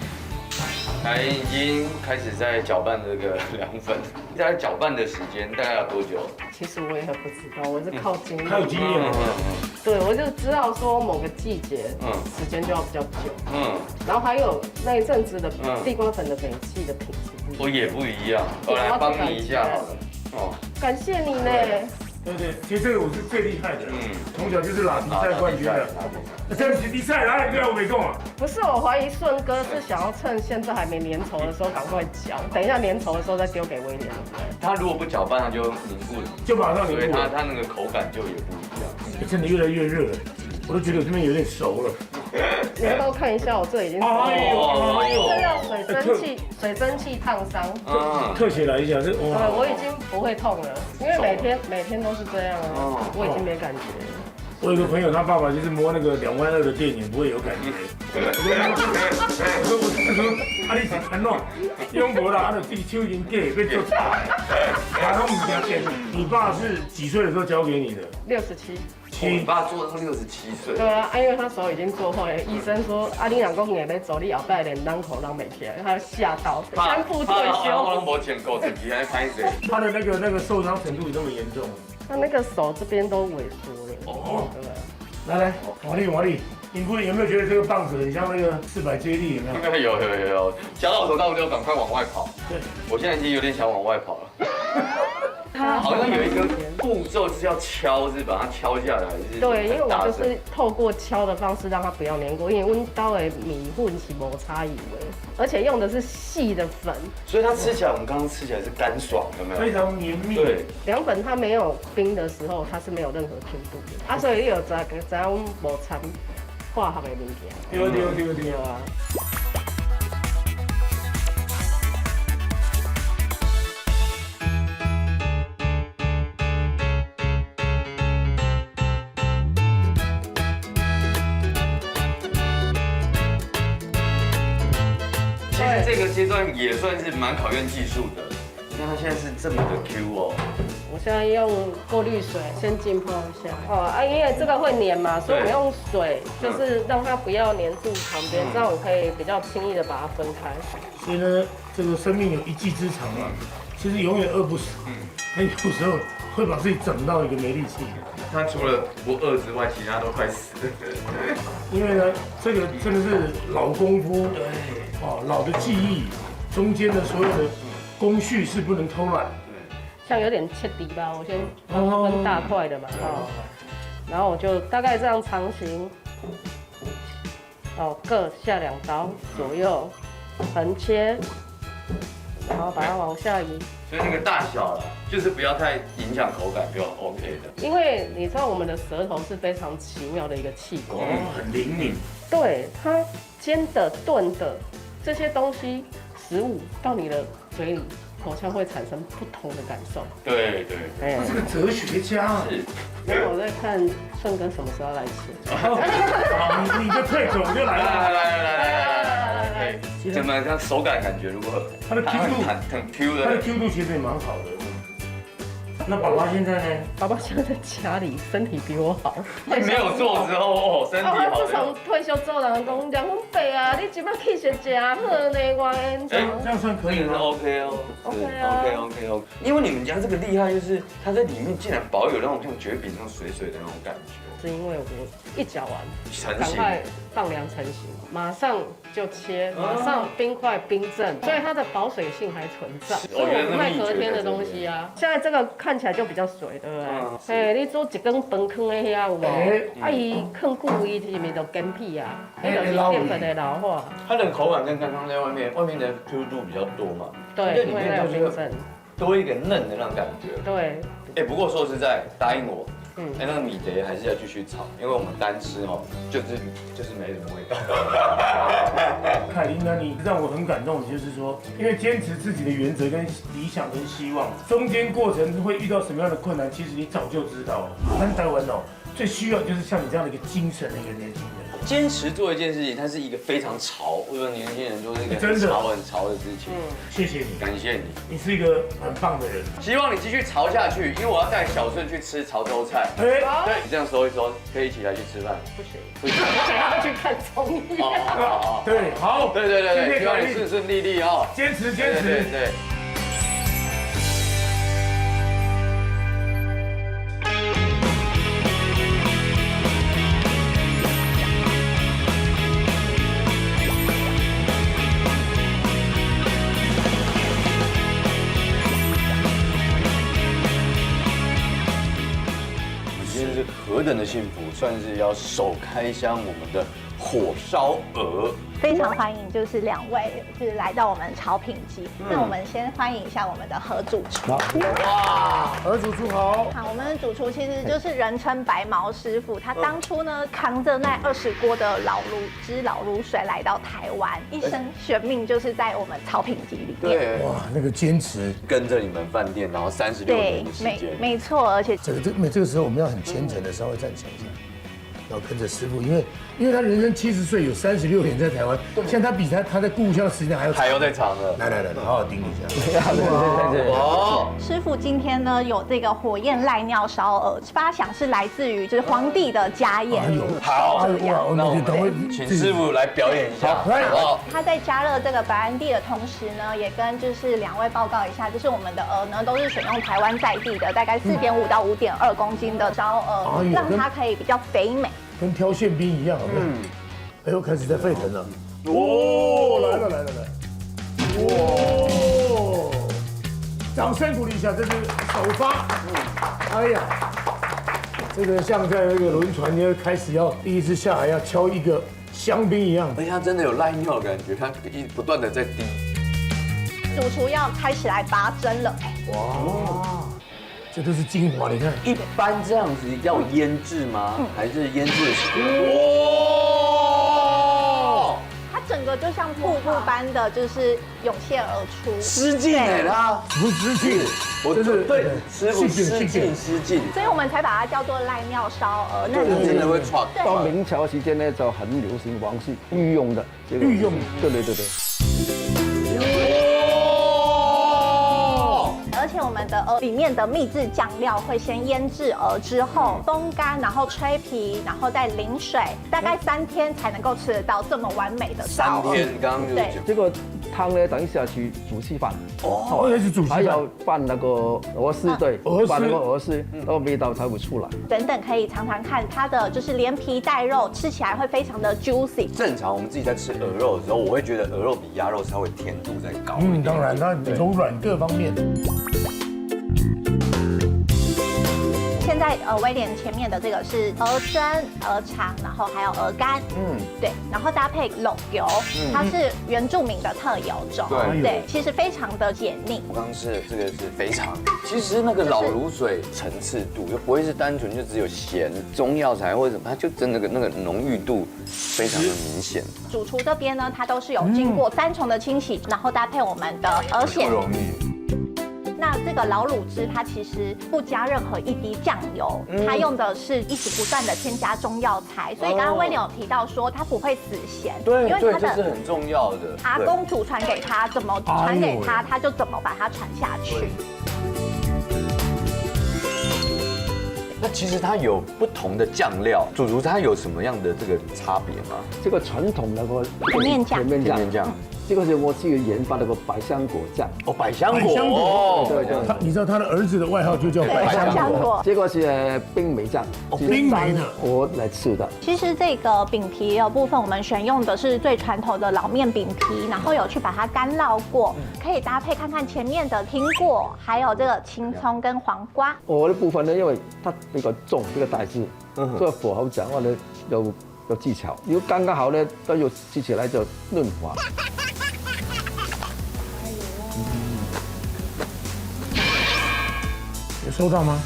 来，已经开始在搅拌这个凉粉，在搅拌的时间大概要多久？其实我也不知道，我是靠经验。他有经验吗？对，我就知道说某个季节，时间就要比较久。然后还有那一阵子的地瓜粉的煤气的品质，我也不一样。我来帮你一下好了。哦，感谢你呢。对，其实这个我是最厉害的，从小就是拉迪赛冠军的。这是比赛来，对啊，我没空啊。不是，我怀疑顺哥是想要趁现在还没粘稠的时候赶快搅，等一下粘稠的时候再丢给威廉。他如果不搅拌，它就凝固了，就马上凝固，所以它那个口感就也不一样。真的越来越热了，我都觉得我这边有点熟了。你要不要看一下我这已经熟了？这叫水蒸气烫伤。特写来一下，我已经不会痛了，因为每天都是这样啊，我已经没感觉。我有个朋友，他爸爸就是摸那个2万2的电影，不会有感觉。我说，啊你是安怎？用无啦，他自己手已经假，要做菜，他拢唔惊电。你爸是几岁的时候教给你的？67。你爸做到67岁。对啊，因为他手已经做坏了，医生说啊，你若讲硬要走，你后摆连人口拢袂起来，他吓到，三步退休。我拢无见过，自己还拍谁？他的那个受伤程度这么严重？他那个手这边都萎缩了。哦，对。来，王力，你有没有觉得这个棒子很像那个400接力？有没有？有，夹到手到就赶快往外跑。对，我现在已经有点想往外跑了。好像有一个步骤是要敲，是把它敲下来，还是？对，因为我就是透过敲的方式让它不要粘锅，因为温刀的米粉是摩擦以为，而且用的是细的粉，所以它吃起来，我们刚刚吃起来是干爽，有没有？非常绵密。对，凉粉它没有冰的时候，它是没有任何 Q 度的啊，所以你有知影无掺化学的物件。对啊。这个阶段也算是蛮考验技术的。你看它现在是这么的 Q 哦。我现在用过滤水先浸泡一下因为这个会粘嘛，所以我们用水就是让它不要粘住旁边，这样我可以比较轻易的把它分开。所以呢，这个生命有一技之长啊，其实永远饿不死。他有时候会把自己整到一个没力气。他除了不饿之外，其他都快死了。因为呢，这个真的是老功夫，老的技艺，中间的所有的工序是不能偷懒。像有点切底吧，我先分大块的嘛，然后我就大概这样长形，各下2刀左右，横切，然后把它往下移。所以那个大小就是不要太影响口感就 OK 的。因为你知道我们的舌头是非常奇妙的一个器官，很灵敏。对，它煎的、炖的这些东西，食物到你的嘴里。口腔会产生不同的感受。对，他是个哲学家。是。然后我在看顺哥什么时候来吃。你就退口就来了。来，怎么样？手感感觉如何？它的 Q 度很 Q 的。它的 Q 度其实也蛮好的。那爸爸现在呢？爸爸现在在家里，身体比我好。没有做之后，身体好。自从退休之后，人讲梁文伯啊，你今摆气色真好呢，我演这样算可以吗 ？OK 哦 ，OK。因为你们家这个厉害，就是它在里面竟然保有那种像蕨饼那种水水的那种感觉。是因为我一搅完，赶快放凉成型，马上就切，马上冰块冰镇，所以它的保水性还存在。所以我不太隔天的东西啊。现在这个看起来就比较水，对不对？你做一根饭坑的遐有无？伊坑久伊是咪就干皮啊？迄就是淀粉的老化。它的口感跟刚刚在外面的 Q 度比较多嘛，对，里面就是多一点嫩的那种感觉。对。不过说实在，答应我。那个米蝶还是要继续炒，因为我们单吃就是没什么味道。凯琳呢，你让我很感动，就是说，因为坚持自己的原则跟理想跟希望，中间过程会遇到什么样的困难，其实你早就知道了。但台湾最需要就是像你这样的一个精神的一个年轻人。坚持做一件事情，它是一个非常潮，或者年轻人做这个真的很潮的事情。谢谢你，感谢你，你是一个很棒的人。希望你继续潮下去，因为我要带小顺去吃潮州菜。哎，对，你这样收一收，可以一起来去吃饭。不行，不行，我想要去看综艺。对，好，对，希望你顺顺利利哦，坚持。对。何等的幸福，算是要首开箱我们的火烧鹅。非常欢迎，就是2位就是来到我们潮品集。那我们先欢迎一下我们的何主厨。哇，何主厨好。好，我们的主厨其实就是人称白毛师傅，他当初呢扛着那20锅的老卤水来到台湾，一生悬命就是在我们潮品集里面。对，哇，那个坚持跟着你们饭店，然后36年的时间。没错，而且这个时候我们要很虔诚的稍微站起来一下。要跟着师傅，因为他人生70岁，有36年在台湾，现在他比他在故乡时间还要再长了。来，好好盯一下。哦，师傅今天呢有这个火焰赖尿烧鹅，发想是来自于就是皇帝的家宴。好，那我们请师傅来表演一下。好，他在加热这个白兰地的同时呢，也跟就是2位报告一下，就是我们的鹅呢都是选用台湾在地的，大概4.5到5.2公斤的烧鹅，让它可以比较肥美。跟挑宪兵一样，哎呦，开始在沸腾了。哦，来了。哦，掌声鼓励一下，这是首发。哎呀，这个像在那个轮船，要开始要第一次下海要敲一个香槟一样。而且它真的有赖尿的感觉，它不断的在滴。主厨要开始来拔针了，哇！这都是精华，你看。一般这样子要腌制吗？还是腌制？哇！它整个就像瀑布般的，就是涌现而出。失禁哎，它不失禁，真是对，师傅失禁。所以我们才把它叫做赖尿烧鹅。那真的会闯。到明朝期间呢，就很流行王室御用的这个。御用，对。而且我们的鹅里面的秘制酱料会先腌制鹅之后风干，然后吹皮，然后再淋水，大概3天才能够吃得到这么完美的烧鹅。3天，刚刚就是讲这个汤呢，等一下去煮稀饭。那是煮稀饭。还要拌那个鹅丝，对，拌那个鹅丝，那个味道才会出来。等等，可以尝尝看它的就是连皮带肉，吃起来会非常的 juicy。正常我们自己在吃鹅肉的时候，我会觉得鹅肉比鸭肉稍微甜度再高。当然，它柔软各方面。现在威廉前面的这个是鹅胗、鹅肠，然后还有鹅肝，对，然后搭配老油，它是原住民的特有种，对，其实非常的解腻。我刚刚吃的这个是肥肠，其实那个老卤水层次度就不会是单纯就只有咸中药材或者什么，它就真的那个浓郁度非常的明显。主厨这边呢，它都是有经过3重的清洗，然后搭配我们的鹅血。不容易。那这个老卤汁，它其实不加任何一滴酱油，它用的是一直不断的添加中药材，所以刚刚威廉有提到说它不会死咸，对，因为它的这是很重要的。阿公祖传给他，怎么传给他，他就怎么把它传下去。那其实它有不同的酱料，主厨它有什么样的这个差别吗？这个传统那个甜面酱。这个是我自己研发的个百香果酱百香果，对。你知道他的儿子的外号就叫百香果。这个是冰梅酱，冰梅的我来吃的。其实这个饼皮的部分，我们选用的是最传统的老面饼皮，然后有去把它干烙过，可以搭配看看前面的苹果，还有这个青葱跟黄瓜。我的部分呢，因为它比较重，这个袋子，这个火候讲话呢有技巧，如果刚刚好呢，都有吃起来就润滑。有收到吗？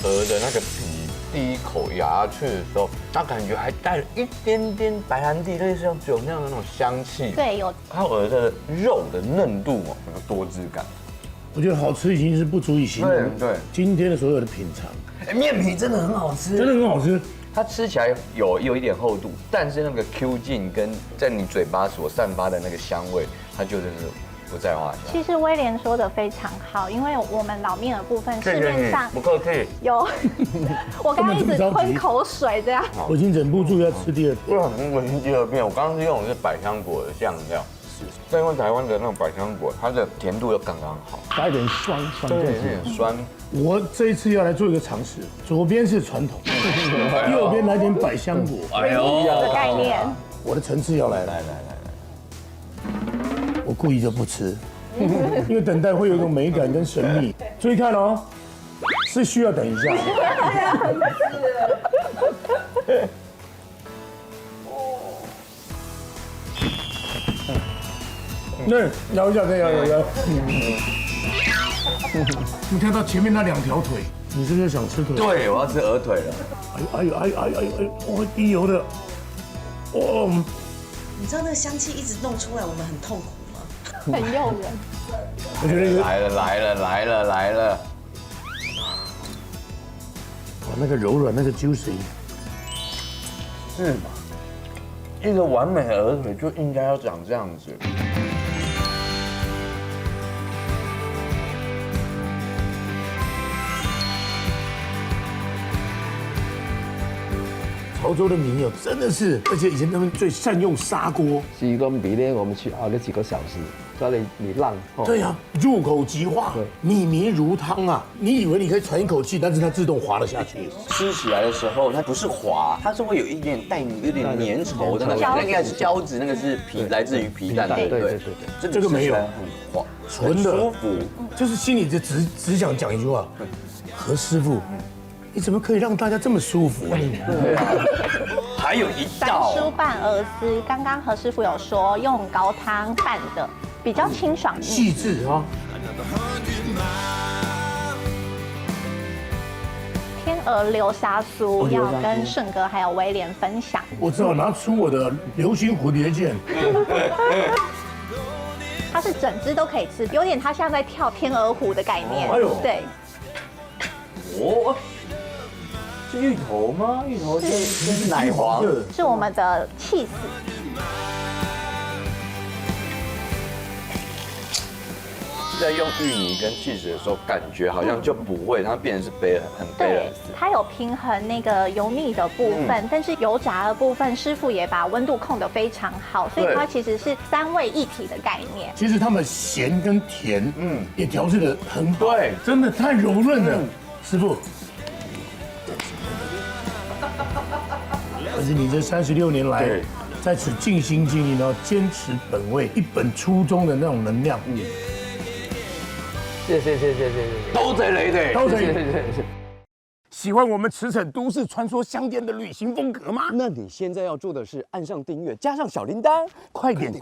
鹅的那个皮，第一口咬下去的时候，它感觉还带了一点点白兰地，类似像酒那样的那种香气。对，有。还有鹅的肉的嫩度哦，有多汁感。我觉得好吃已经是不足以形容。对。今天的所有的品尝，面皮真的很好吃，真的很好吃。它吃起来有一点厚度，但是那个 Q 劲跟在你嘴巴所散发的那个香味，它就是不在话下。其实威廉说的非常好，因为我们老面的部分市面上不客气，有，我刚刚一直吞口水这样。我已经忍不住要吃第二遍。我已经第二遍，我刚刚是用的是百香果的酱料。再用台湾的那种百香果，它的甜度又刚刚好，加一点酸，对，有点酸。我这一次要来做一个尝试，左边是传统，右边来点百香果，哎呦，的概念。我的层次要来，我故意就不吃，因为等待会有一种美感跟神秘。注意看哦，是需要等一下。对，摇一下，再摇。你看到前面那2条腿，你是不是想吃腿？对，我要吃鹅腿了。哎呦，我滴油的，哦。你知道那个香气一直弄出来，我们很痛苦吗？很诱人。我觉得来了。哇，那个柔软，那个 juicy， 是嘛？一个完美的鹅腿就应该要长这样子。潮州的民谣真的是，而且以前他们最善用砂锅。鸡跟比呢，我们去熬了几个小时，所以你烂。对呀，入口即化，米绵如汤啊！你以为你可以喘一口气，但是它自动滑了下去。吃起来的时候，它不是滑，它是会有一点带有点粘稠的那个，那应该是胶质，那个是皮，来自于皮蛋，对。这个没有，很滑，纯的，舒服。就是心里就只想讲一句话：何师傅，你怎么可以让大家这么舒服啊？对啊，还有一道三蔬拌鹅丝，刚刚何师傅有说用高汤拌的，比较清爽细致啊。天鹅流沙酥要跟顺哥还有威廉分享。我只好拿出我的流星蝴蝶剑。它是整只都可以吃，有点它像在跳天鹅湖的概念。哎呦，对。哦。是芋头吗？芋头是奶黄，是我们的起司。在用芋泥跟起司的时候，感觉好像就不会，它变成是很对，它有平衡那个油腻的部分，但是油炸的部分，师傅也把温度控得非常好，所以它其实是3位一体的概念。其实他们咸跟甜，也调制得很好，对，真的太柔润了，师傅。而且你这36年来，在此尽心尽力，然后坚持本位，一本初衷的那种能量。谢谢。都贼雷的，都贼雷。喜欢我们驰骋都市传说乡间的旅行风格吗？那你现在要做的是按上订阅，加上小铃铛，快点！